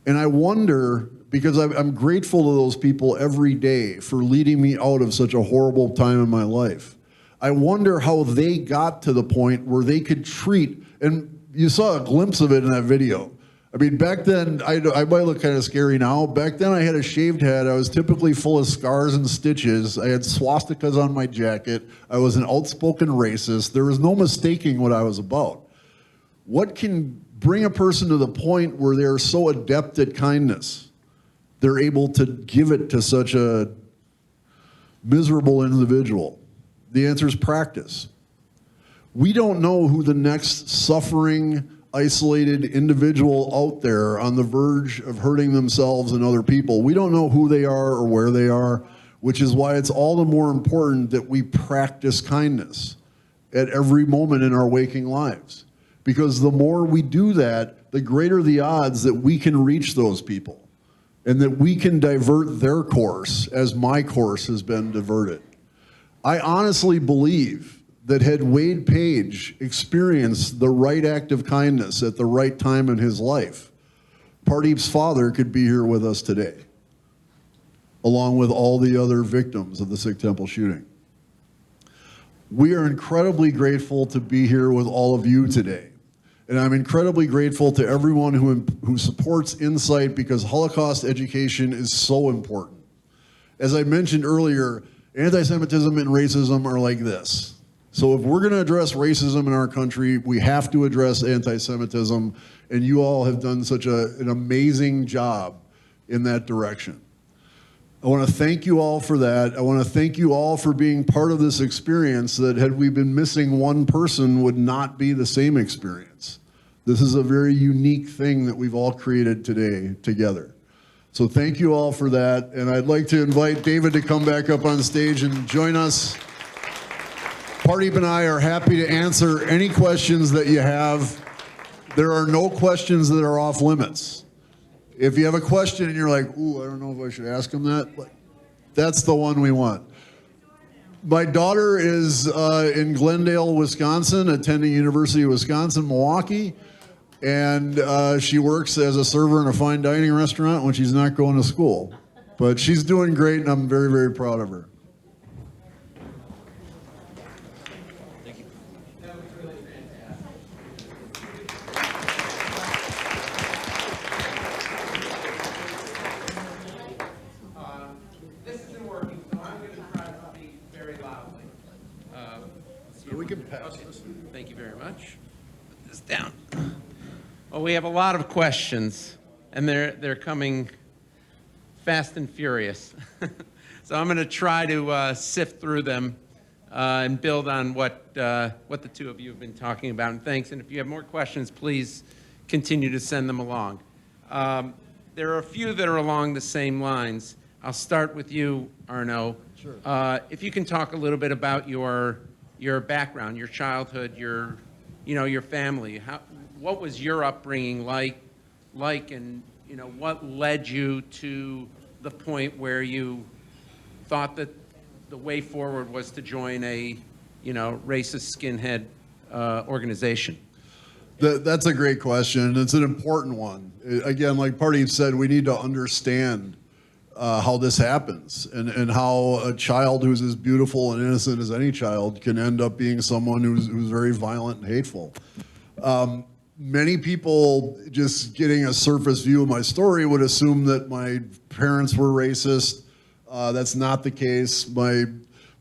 And I wonder, because I'm grateful to those people every day for leading me out of such a horrible time in my life. I wonder how they got to the point where they could treat, and you saw a glimpse of it in that video. I mean, back then, I might look kind of scary now. Back then, I had a shaved head. I was typically full of scars and stitches. I had swastikas on my jacket. I was an outspoken racist. There was no mistaking what I was about. What can bring a person to the point where they're so adept at kindness, they're able to give it to such a miserable individual? The answer is practice. We don't know who the next suffering, isolated individual out there on the verge of hurting themselves and other people. We don't know who they are or where they are, which is why it's all the more important that we practice kindness at every moment in our waking lives. Because the more we do that, the greater the odds that we can reach those people and that we can divert their course as my course has been diverted. I honestly believe that had Wade Page experienced the right act of kindness at the right time in his life, Pardeep's father could be here with us today, along with all the other victims of the Sikh temple shooting. We are incredibly grateful to be here with all of you today. And I'm incredibly grateful to everyone who supports Insight, because Holocaust education is so important. As I mentioned earlier, anti-Semitism and racism are like this. So if we're going to address racism in our country, we have to address anti-Semitism, and you all have done such an amazing job in that direction. I want to thank you all for that. I want to thank you all for being part of this experience that, had we been missing one person, would not be the same experience. This is a very unique thing that we've all created today together. So thank you all for that. And I'd like to invite David to come back up on stage and join us. Pardeep and I are happy to answer any questions that you have. There are no questions that are off limits. If you have a question and you're like, ooh, I don't know if I should ask him that, that's the one we want. My daughter is in Glendale, Wisconsin, attending University of Wisconsin-Milwaukee, and she works as a server in a fine dining restaurant when she's not going to school. But she's doing great, and I'm very, very proud of her. We can pass this. Thank you very much. Put this down. Well, we have a lot of questions, and they're coming fast and furious. So I'm going to try to sift through them and build on what the two of you have been talking about. And thanks. And if you have more questions, please continue to send them along. There are a few that are along the same lines. I'll start with you, Arno. Sure. If you can talk a little bit about your background, your childhood, your family. What was your upbringing like, and what led you to the point where you thought that the way forward was to join a racist skinhead organization? That's a great question. It's an important one. Again, like Pardeep said, we need to understand how this happens, and how a child who's as beautiful and innocent as any child can end up being someone who's very violent and hateful. Many people, just getting a surface view of my story, would assume that my parents were racist. That's not the case. My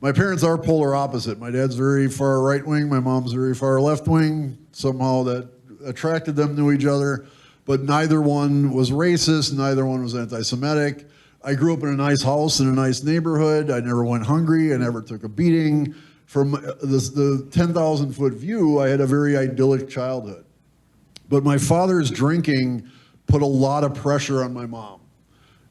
parents are polar opposite. My dad's very far right wing, my mom's very far left wing. Somehow that attracted them to each other, but neither one was racist, neither one was anti-Semitic. I grew up in a nice house in a nice neighborhood. I never went hungry. I never took a beating. From the 10,000-foot view, I had a very idyllic childhood. But my father's drinking put a lot of pressure on my mom.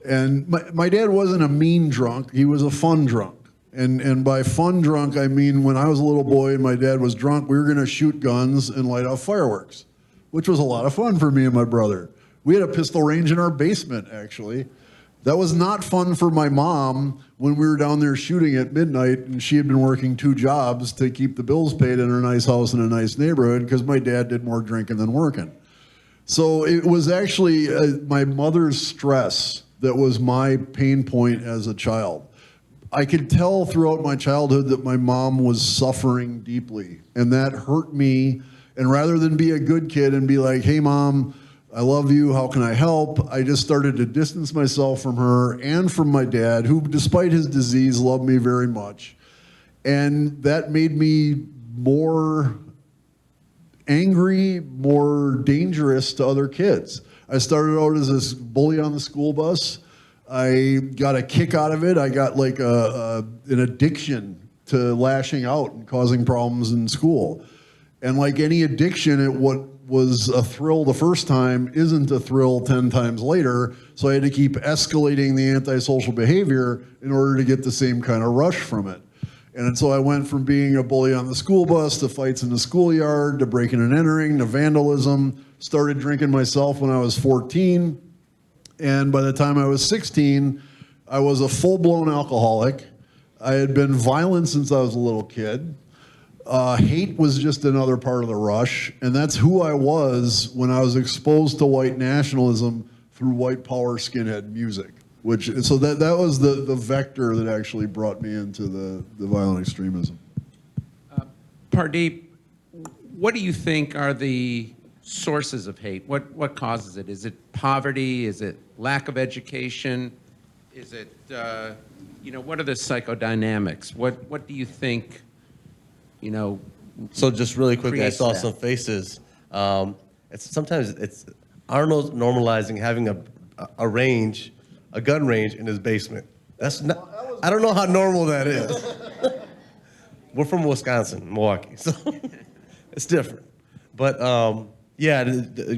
And my dad wasn't a mean drunk. He was a fun drunk. And by fun drunk, I mean when I was a little boy and my dad was drunk, we were going to shoot guns and light off fireworks, which was a lot of fun for me and my brother. We had a pistol range in our basement, actually. That was not fun for my mom when we were down there shooting at midnight, and she had been working 2 jobs to keep the bills paid in her nice house in a nice neighborhood because my dad did more drinking than working. So it was actually my mother's stress that was my pain point as a child. I could tell throughout my childhood that my mom was suffering deeply, and that hurt me. And rather than be a good kid and be like, hey, Mom, I love you, how can I help? I just started to distance myself from her and from my dad, who, despite his disease, loved me very much. And that made me more angry, more dangerous to other kids. I started out as this bully on the school bus. I got a kick out of it. I got like an addiction to lashing out and causing problems in school. And like any addiction, what was a thrill the first time isn't a thrill 10 times later. So I had to keep escalating the antisocial behavior in order to get the same kind of rush from it. And so I went from being a bully on the school bus to fights in the schoolyard to breaking and entering to vandalism. Started drinking myself when I was 14. And by the time I was 16, I was a full-blown alcoholic. I had been violent since I was a little kid. Hate was just another part of the rush, and that's who I was when I was exposed to white nationalism through white power skinhead music. So that was the vector that actually brought me into the violent extremism. Pardeep, what do you think are the sources of hate? What causes it? Is it poverty? Is it lack of education? Is it what are the psychodynamics? What do you think, So just really quickly, I creates saw that? some faces. Sometimes it's Arno's normalizing having a gun range in his basement. That's not. I don't know how normal that is. We're from Wisconsin, Milwaukee, so it's different. But yeah,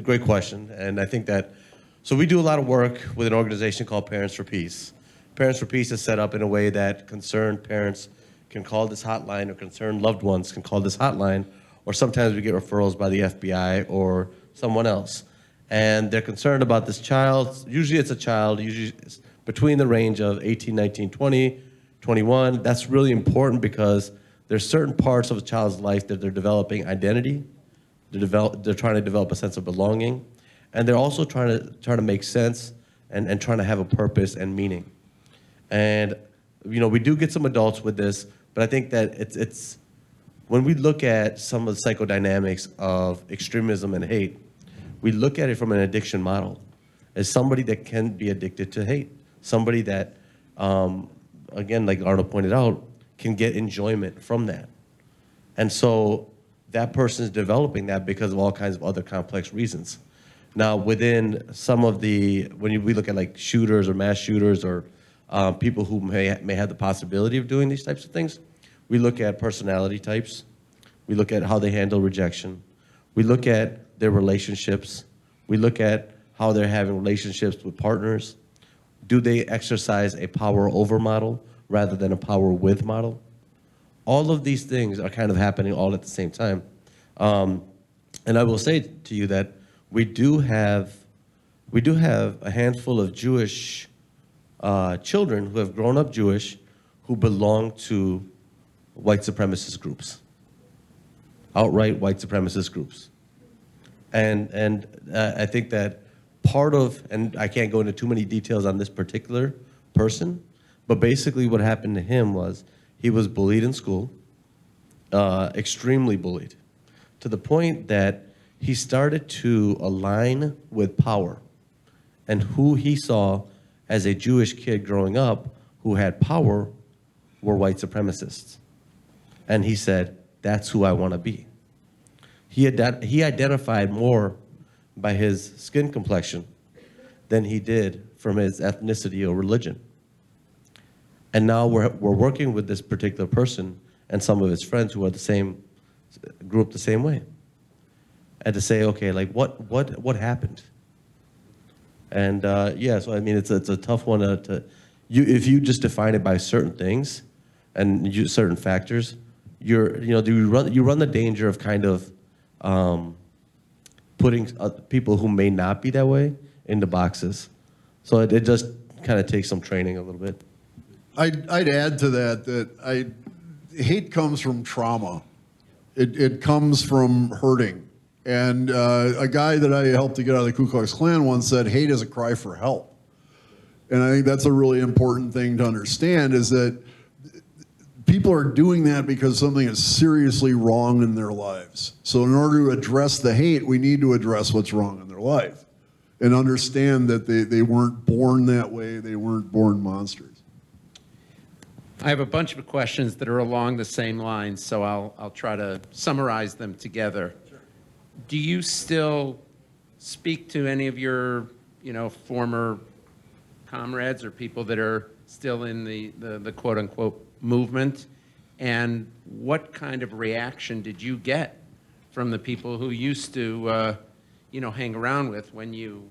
great question, and I think that. So we do a lot of work with an organization called Parents for Peace. Parents for Peace is set up in a way that concerned parents can call this hotline, or concerned loved ones can call this hotline, or sometimes we get referrals by the FBI or someone else. And they're concerned about this child. Usually it's a child, usually it's between the range of 18, 19, 20, 21. That's really important because there's certain parts of a child's life that they're developing identity, they're trying to develop a sense of belonging, and they're also trying to make sense and trying to have a purpose and meaning. And we do get some adults with this, but I think that it's when we look at some of the psychodynamics of extremism and hate, we look at it from an addiction model as somebody that can be addicted to hate, somebody that, again, like Arno pointed out, can get enjoyment from that. And so that person is developing that because of all kinds of other complex reasons. Now, within some of when we look at like shooters or mass shooters or people who may have the possibility of doing these types of things, we look at personality types. We look at how they handle rejection. We look at their relationships. We look at how they're having relationships with partners. Do they exercise a power over model rather than a power with model? All of these things are kind of happening all at the same time. And I will say to you that we do have a handful of Jewish children who have grown up Jewish who belong to white supremacist groups, outright white supremacist groups. And I think that part of, and I can't go into too many details on this particular person, but basically what happened to him was he was bullied in school, extremely bullied, to the point that he started to align with power. And who he saw as a Jewish kid growing up who had power were white supremacists. And he said, that's who I want to be. He identified more by his skin complexion than he did from his ethnicity or religion. And now we're working with this particular person and some of his friends who are grew up the same way. And to say, okay, like what happened? And yeah, so I mean, it's a tough one if you just define it by certain things and certain factors, you run the danger of kind of putting people who may not be that way into boxes. So it just kind of takes some training a little bit. I'd add to that hate comes from trauma. It comes from hurting. And a guy that I helped to get out of the Ku Klux Klan once said, hate is a cry for help. And I think that's a really important thing to understand, is that people are doing that because something is seriously wrong in their lives. So in order to address the hate, we need to address what's wrong in their life and understand that they weren't born that way, they weren't born monsters. I have a bunch of questions that are along the same lines, so I'll try to summarize them together. Sure. Do you still speak to any of your, former comrades or people that are still in the quote-unquote movement? And what kind of reaction did you get from the people who used to, hang around with when you,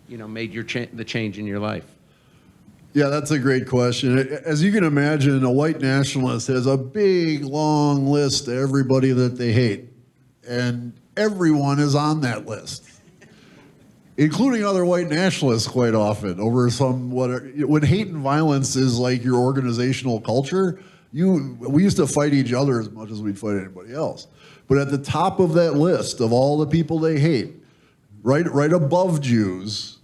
made the change in your life? Yeah, that's a great question. As you can imagine, a white nationalist has a big, long list of everybody that they hate. And everyone is on that list, including other white nationalists quite often, over when hate and violence is like your organizational culture, we used to fight each other as much as we'd fight anybody else. But at the top of that list of all the people they hate, right above Jews,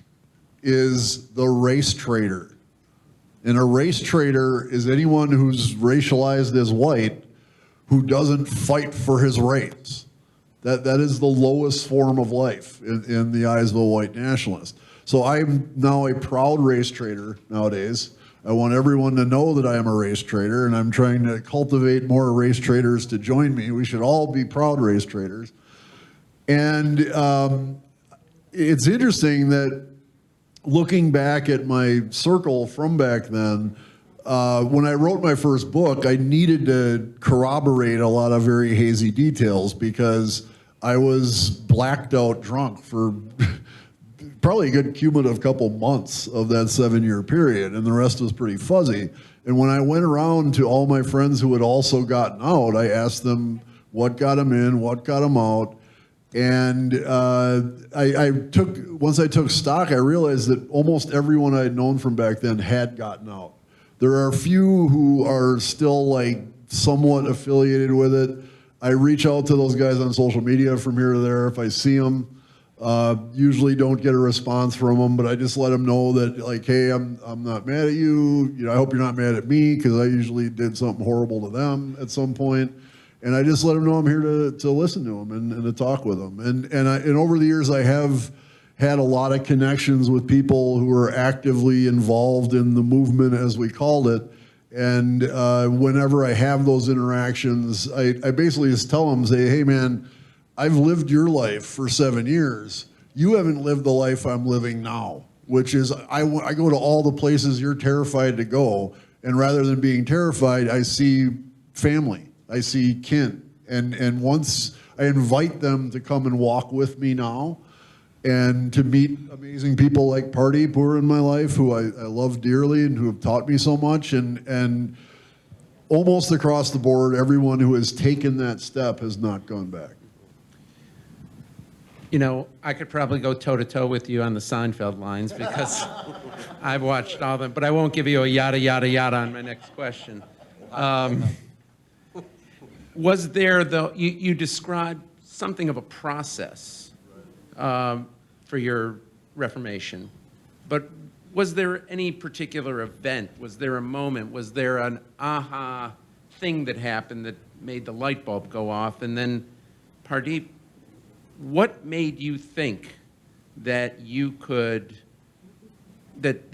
is the race traitor. And a race traitor is anyone who's racialized as white who doesn't fight for his race. That is the lowest form of life in the eyes of a white nationalist. So I'm now a proud race traitor nowadays. I want everyone to know that I am a race trader, and I'm trying to cultivate more race traders to join me. We should all be proud race traders. And it's interesting that looking back at my circle from back then, when I wrote my first book, I needed to corroborate a lot of very hazy details because I was blacked out drunk for probably a good cumulative couple months of that 7-year period, and the rest was pretty fuzzy. And when I went around to all my friends who had also gotten out, I asked them what got them in, what got them out. And once I took stock, I realized that almost everyone I had known from back then had gotten out. There are a few who are still like somewhat affiliated with it. I reach out to those guys on social media from here to there if I see them. Usually don't get a response from them, but I just let them know that, like, hey, I'm not mad at you. You know, I hope you're not mad at me because I usually did something horrible to them at some point. And I just let them know I'm here to listen to them and to talk with them. And over the years, I have had a lot of connections with people who are actively involved in the movement, as we called it. And whenever I have those interactions, I basically just tell them, say, hey, man, I've lived your life for 7 years. You haven't lived the life I'm living now, which is I go to all the places you're terrified to go. And rather than being terrified, I see family. I see kin. And once I invite them to come and walk with me now and to meet amazing people like Pardeep who are in my life, who I love dearly and who have taught me so much. And almost across the board, everyone who has taken that step has not gone back. You know, I could probably go toe-to-toe with you on the Seinfeld lines because I've watched all of them, but I won't give you a yada, yada, yada on my next question. Was there, though, you described something of a process for your Reformation, but was there any particular event? Was there a moment? Was there an aha thing that happened that made the light bulb go off? And then, Pardeep, what made you think that you could, that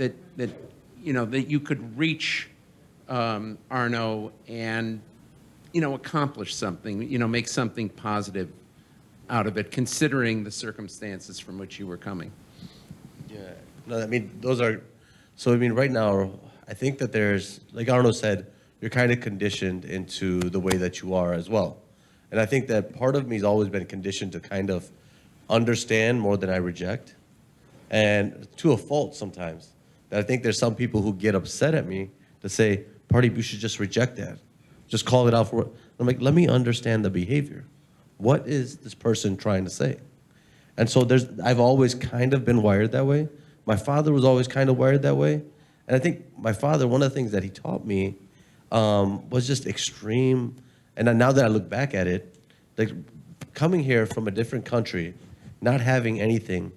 you could reach Arno and, accomplish something, make something positive out of it, considering the circumstances from which you were coming? Yeah, no, I mean, right now, I think that there's, like Arno said, you're kind of conditioned into the way that you are as well. And I think that part of me has always been conditioned to kind of understand more than I reject, and to a fault sometimes. That I think there's some people who get upset at me to say, Pardeep, you should just reject that. Just call it out for what. I'm like, let me understand the behavior. What is this person trying to say? And so I've always kind of been wired that way. My father was always kind of wired that way. And I think my father, one of the things that he taught me was just extreme. And now that I look back at it, like coming here from a different country, not having anything,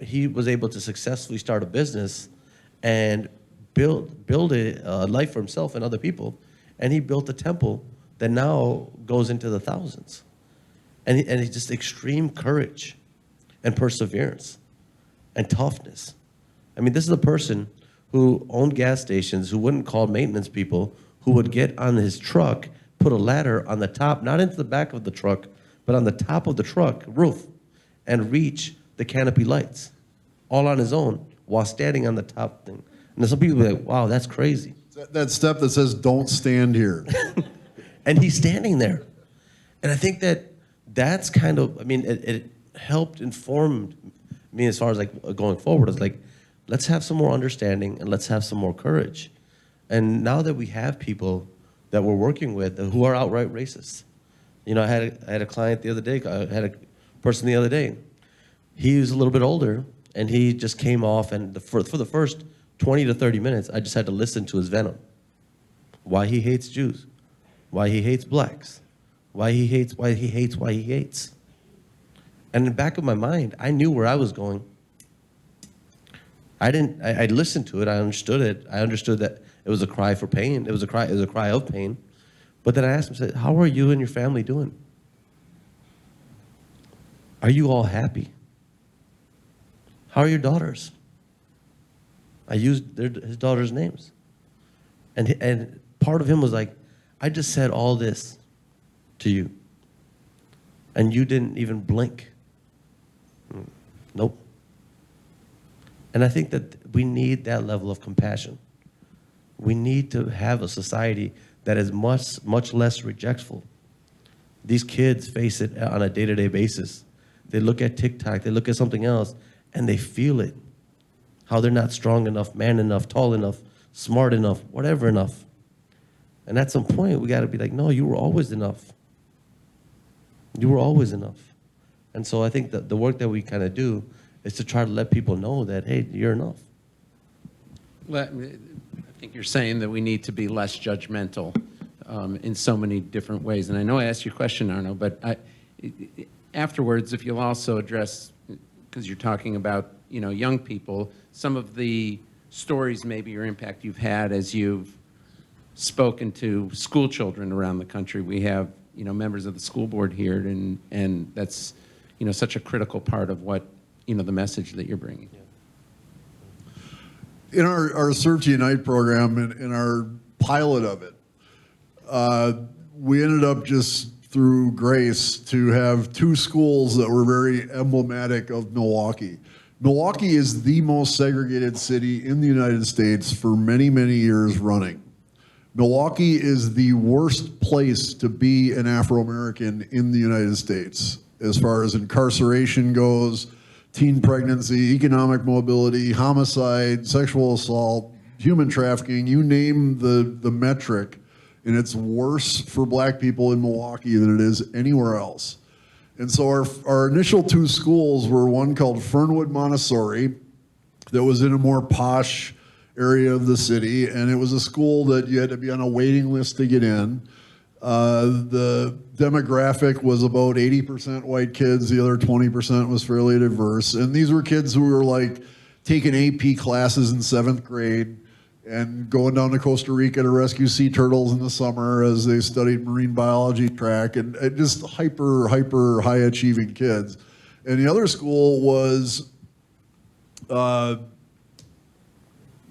he was able to successfully start a business and build a life for himself and other people. And he built a temple that now goes into the thousands. And it's just extreme courage and perseverance and toughness. I mean, this is a person who owned gas stations, who wouldn't call maintenance people, who would get on his truck, put a ladder on the top, not into the back of the truck, but on the top of the truck roof, and reach the canopy lights, all on his own, while standing on the top thing. And some people are like, wow, that's crazy. That step that says, don't stand here. And he's standing there. And I think that's kind of, I mean, it helped inform me as far as like going forward. It's like, let's have some more understanding and let's have some more courage. And now that we have people that we're working with who are outright racist. You know, I had a client the other day, I had a person the other day. He was a little bit older and he just came off, and for the first 20 to 30 minutes, I just had to listen to his venom. Why he hates Jews, why he hates blacks, why he hates. And in the back of my mind, I knew where I was going. I listened to it, I understood it. I understood that it was a cry for pain. It was a cry of pain. But then I asked him, I said, how are you and your family doing? Are you all happy? How are your daughters? I used his daughter's names. And part of him was like, I just said all this to you, and you didn't even blink. Nope. And I think that we need that level of compassion. We need to have a society that is much less rejectful. These kids face it on a day-to-day basis. They look at TikTok, they look at something else, and they feel it. How they're not strong enough, man enough, tall enough, smart enough, whatever enough. And at some point, we got to be like, no, you were always enough. You were always enough. And so I think that the work that we kind of do is to try to let people know that, hey, you're enough. Well, I think you're saying that we need to be less judgmental in so many different ways. And I know I asked you a question, Arno, but afterwards, if you'll also address, because you're talking about young people, some of the stories maybe or impact you've had as you've spoken to school children around the country. We have members of the school board here, and that's such a critical part of what the message that you're bringing. In our Serve to Unite program, in our pilot of it, we ended up just through grace to have 2 schools that were very emblematic of Milwaukee. Milwaukee is the most segregated city in the United States for many, many years running. Milwaukee is the worst place to be an Afro-American in the United States as far as incarceration goes, teen pregnancy, economic mobility, homicide, sexual assault, human trafficking, you name the metric, and it's worse for black people in Milwaukee than it is anywhere else. And so our initial 2 schools were one called Fernwood Montessori that was in a more posh area of the city, and it was a school that you had to be on a waiting list to get in. The demographic was about 80% white kids, the other 20% was fairly diverse, and these were kids who were like taking AP classes in 7th grade and going down to Costa Rica to rescue sea turtles in the summer as they studied marine biology track, and just hyper high achieving kids. And the other school was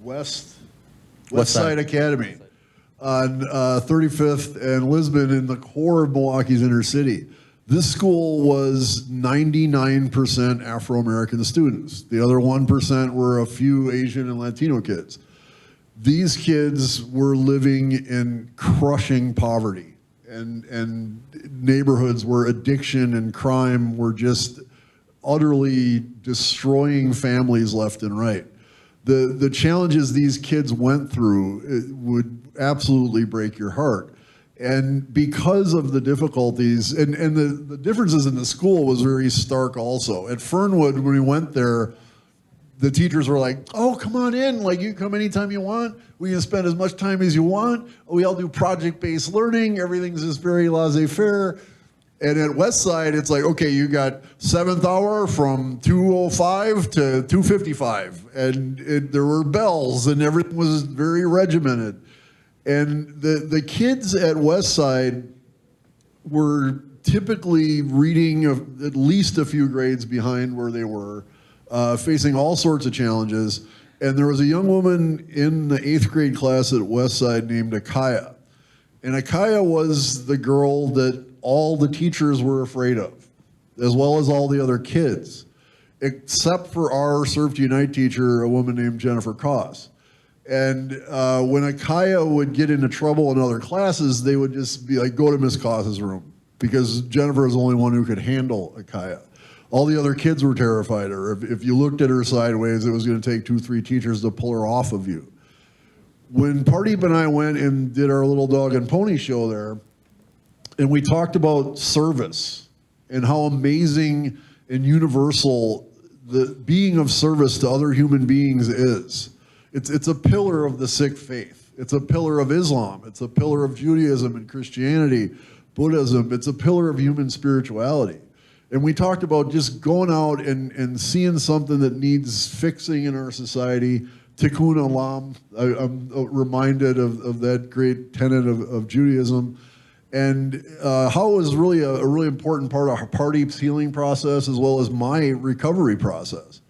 West Side Academy on 35th and Lisbon in the core of Milwaukee's inner city. This school was 99% Afro-American students. The other 1% were a few Asian and Latino kids. These kids were living in crushing poverty, and neighborhoods where addiction and crime were just utterly destroying families left and right. The challenges these kids went through would absolutely break your heart. And because of the difficulties, and the differences in the school was very stark also. At Fernwood, when we went there, the teachers were like, oh, come on in, like you come anytime you want. We can spend as much time as you want. We all do project-based learning. Everything's just very laissez-faire. And at Westside, it's like, okay, you got 7th hour from 2:05 to 2:55. And there were bells and everything was very regimented. And the kids at Westside were typically reading at least a few grades behind where they were, facing all sorts of challenges. And there was a young woman in the 8th grade class at Westside named Akaya. And Akaya was the girl that all the teachers were afraid of, as well as all the other kids, except for our Serve to Unite teacher, a woman named Jennifer Koss. And when Akaya would get into trouble in other classes, they would just be like, go to Miss Koss's room, because Jennifer was the only one who could handle Akaya. All the other kids were terrified of her. If you looked at her sideways, it was going to take 2-3 teachers to pull her off of you. When Pardeep and I went and did our little dog and pony show there, and we talked about service and how amazing and universal the being of service to other human beings is. It's a pillar of the Sikh faith. It's a pillar of Islam. It's a pillar of Judaism and Christianity, Buddhism. It's a pillar of human spirituality. And we talked about just going out and seeing something that needs fixing in our society. Tikkun olam. I'm reminded of that great tenet of Judaism. And how it was really a really important part of Pardeep's healing process, as well as my recovery process.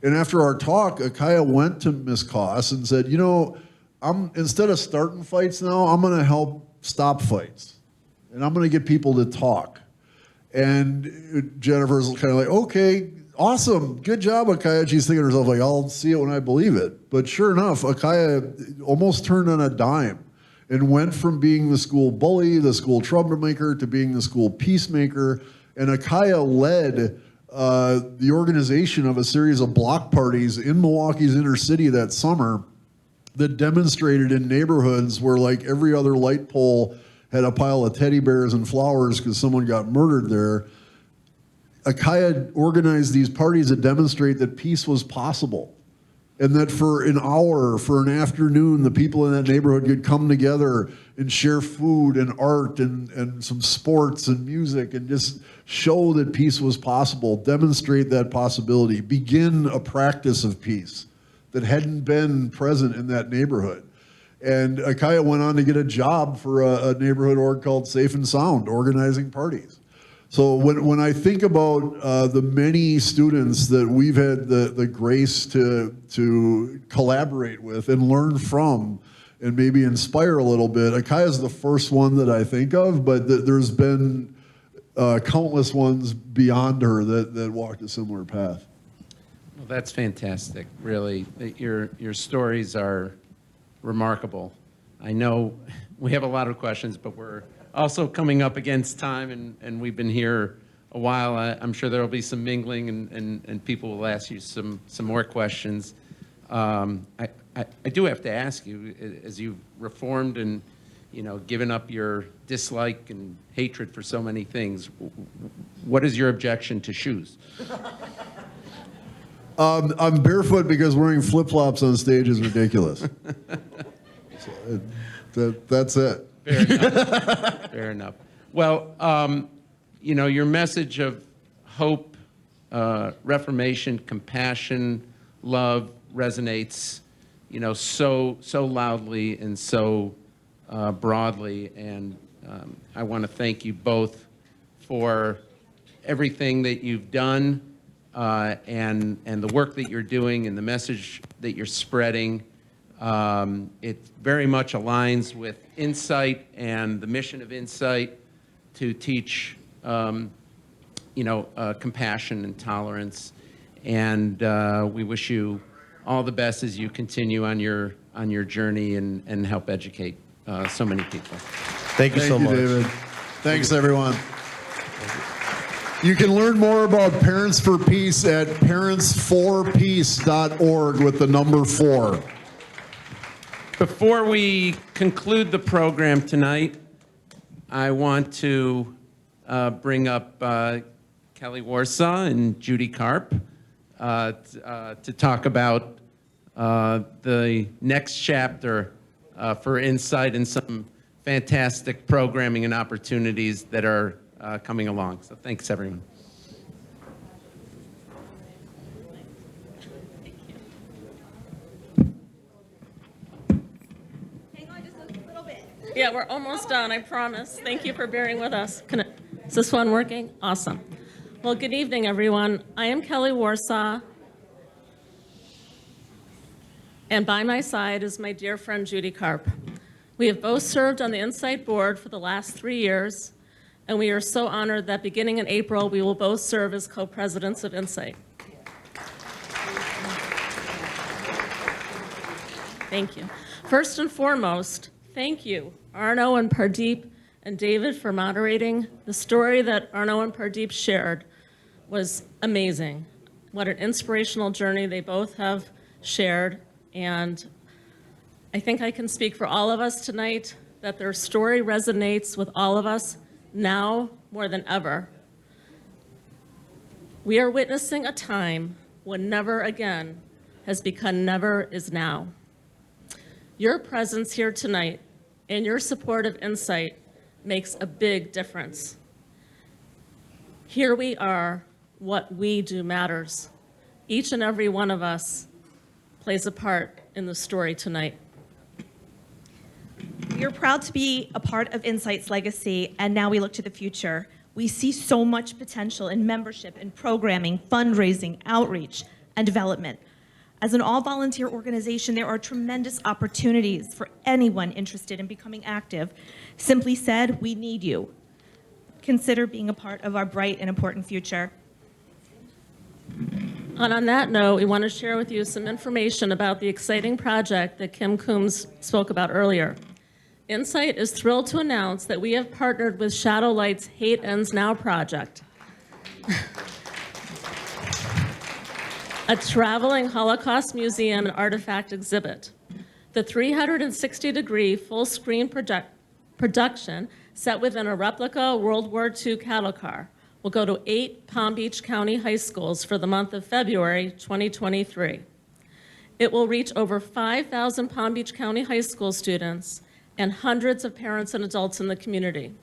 And after our talk, Akaya went to Miss Koss and said, you know, instead of starting fights now, I'm going to help stop fights. And I'm going to get people to talk. And Jennifer's kind of like, okay, awesome. Good job, Akaya. She's thinking to herself, like, I'll see it when I believe it. But sure enough, Akaya almost turned on a dime and went from being the school bully, the school troublemaker, to being the school peacemaker. And Akaya led the organization of a series of block parties in Milwaukee's inner city that summer that demonstrated in neighborhoods where, like, every other light pole had a pile of teddy bears and flowers because someone got murdered there. Akaya organized these parties to demonstrate that peace was possible, and that for an hour, for an afternoon, the people in that neighborhood could come together and share food and art and some sports and music and just show that peace was possible, demonstrate that possibility, begin a practice of peace that hadn't been present in that neighborhood. And Akaya went on to get a job for a neighborhood org called Safe and Sound, organizing parties. So when I think about the many students that we've had the grace to collaborate with and learn from and maybe inspire a little bit, Akaya is the first one that I think of, but there's been countless ones beyond her that walked a similar path. Well, that's fantastic, really. Your stories are remarkable. I know we have a lot of questions, but we're also coming up against time, and we've been here a while. I'm sure there will be some mingling, and people will ask you some more questions. I do have to ask you, as you've reformed and given up your dislike and hatred for so many things, what is your objection to shoes? I'm barefoot because wearing flip-flops on stage is ridiculous. That's it. Fair enough. Fair enough. Well, your message of hope, reformation, compassion, love resonates, so loudly and so broadly. And I want to thank you both for everything that you've done and the work that you're doing and the message that you're spreading. It very much aligns with Insight and the mission of Insight to teach, compassion and tolerance. And we wish you all the best as you continue on your journey and help educate so many people. Thank you so much. David. Thanks, everyone. You can learn more about Parents for Peace at parentsforpeace.org with the number 4. Before we conclude the program tonight, I want to bring up Kelly Warsaw and Judy Karp to talk about the next chapter for Insight and some fantastic programming and opportunities that are coming along. So thanks, everyone. Yeah, we're almost done, I promise. Thank you for bearing with us. Is this one working? Awesome. Well, good evening, everyone. I am Kelly Warsaw, and by my side is my dear friend Judy Karp. We have both served on the Insight board for the last 3 years, and we are so honored that beginning in April, we will both serve as co-presidents of Insight. Thank you. First and foremost, thank you, Arno and Pardeep and David, for moderating. The story that Arno and Pardeep shared was amazing. What an inspirational journey they both have shared. And I think I can speak for all of us tonight that their story resonates with all of us now more than ever. We are witnessing a time when never again has become never is now. Your presence here tonight and your support of Insight makes a big difference. Here we are, what we do matters. Each and every one of us plays a part in the story tonight. We are proud to be a part of Insight's legacy, and now we look to the future. We see so much potential in membership, in programming, fundraising, outreach, and development. As an all-volunteer organization, there are tremendous opportunities for anyone interested in becoming active. Simply said, we need you. Consider being a part of our bright and important future. And on that note, we want to share with you some information about the exciting project that Kim Coombs spoke about earlier. Insight is thrilled to announce that we have partnered with Shadow Light's Hate Ends Now project, a traveling Holocaust museum and artifact exhibit. The 360-degree full-screen production set within a replica World War II cattle car will go to 8 Palm Beach County high schools for the month of February 2023. It will reach over 5,000 Palm Beach County high school students and hundreds of parents and adults in the community.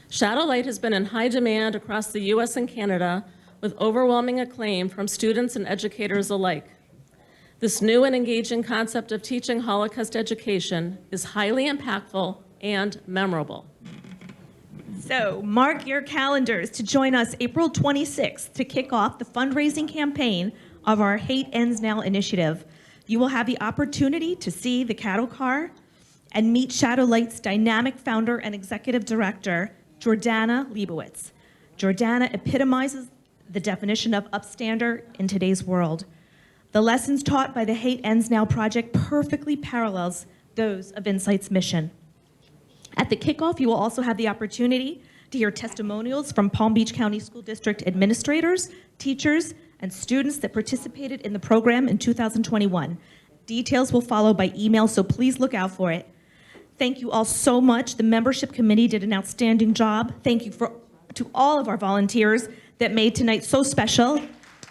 Shadow Light has been in high demand across the US and Canada with overwhelming acclaim from students and educators alike. This new and engaging concept of teaching Holocaust education is highly impactful and memorable. So mark your calendars to join us April 26th to kick off the fundraising campaign of our Hate Ends Now initiative. You will have the opportunity to see the cattle car and meet Shadow Light's dynamic founder and executive director, Jordana Leibowitz. Jordana epitomizes the definition of upstander in today's world. The lessons taught by the Hate Ends Now project perfectly parallels those of Insight's mission. At the kickoff, you will also have the opportunity to hear testimonials from Palm Beach County School District administrators, teachers, and students that participated in the program in 2021. Details will follow by email, so please look out for it. Thank you all so much. The membership committee did an outstanding job. Thank you to all of our volunteers that made tonight so special.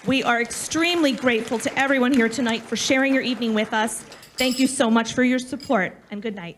We are extremely grateful to everyone here tonight for sharing your evening with us. Thank you so much for your support, and good night.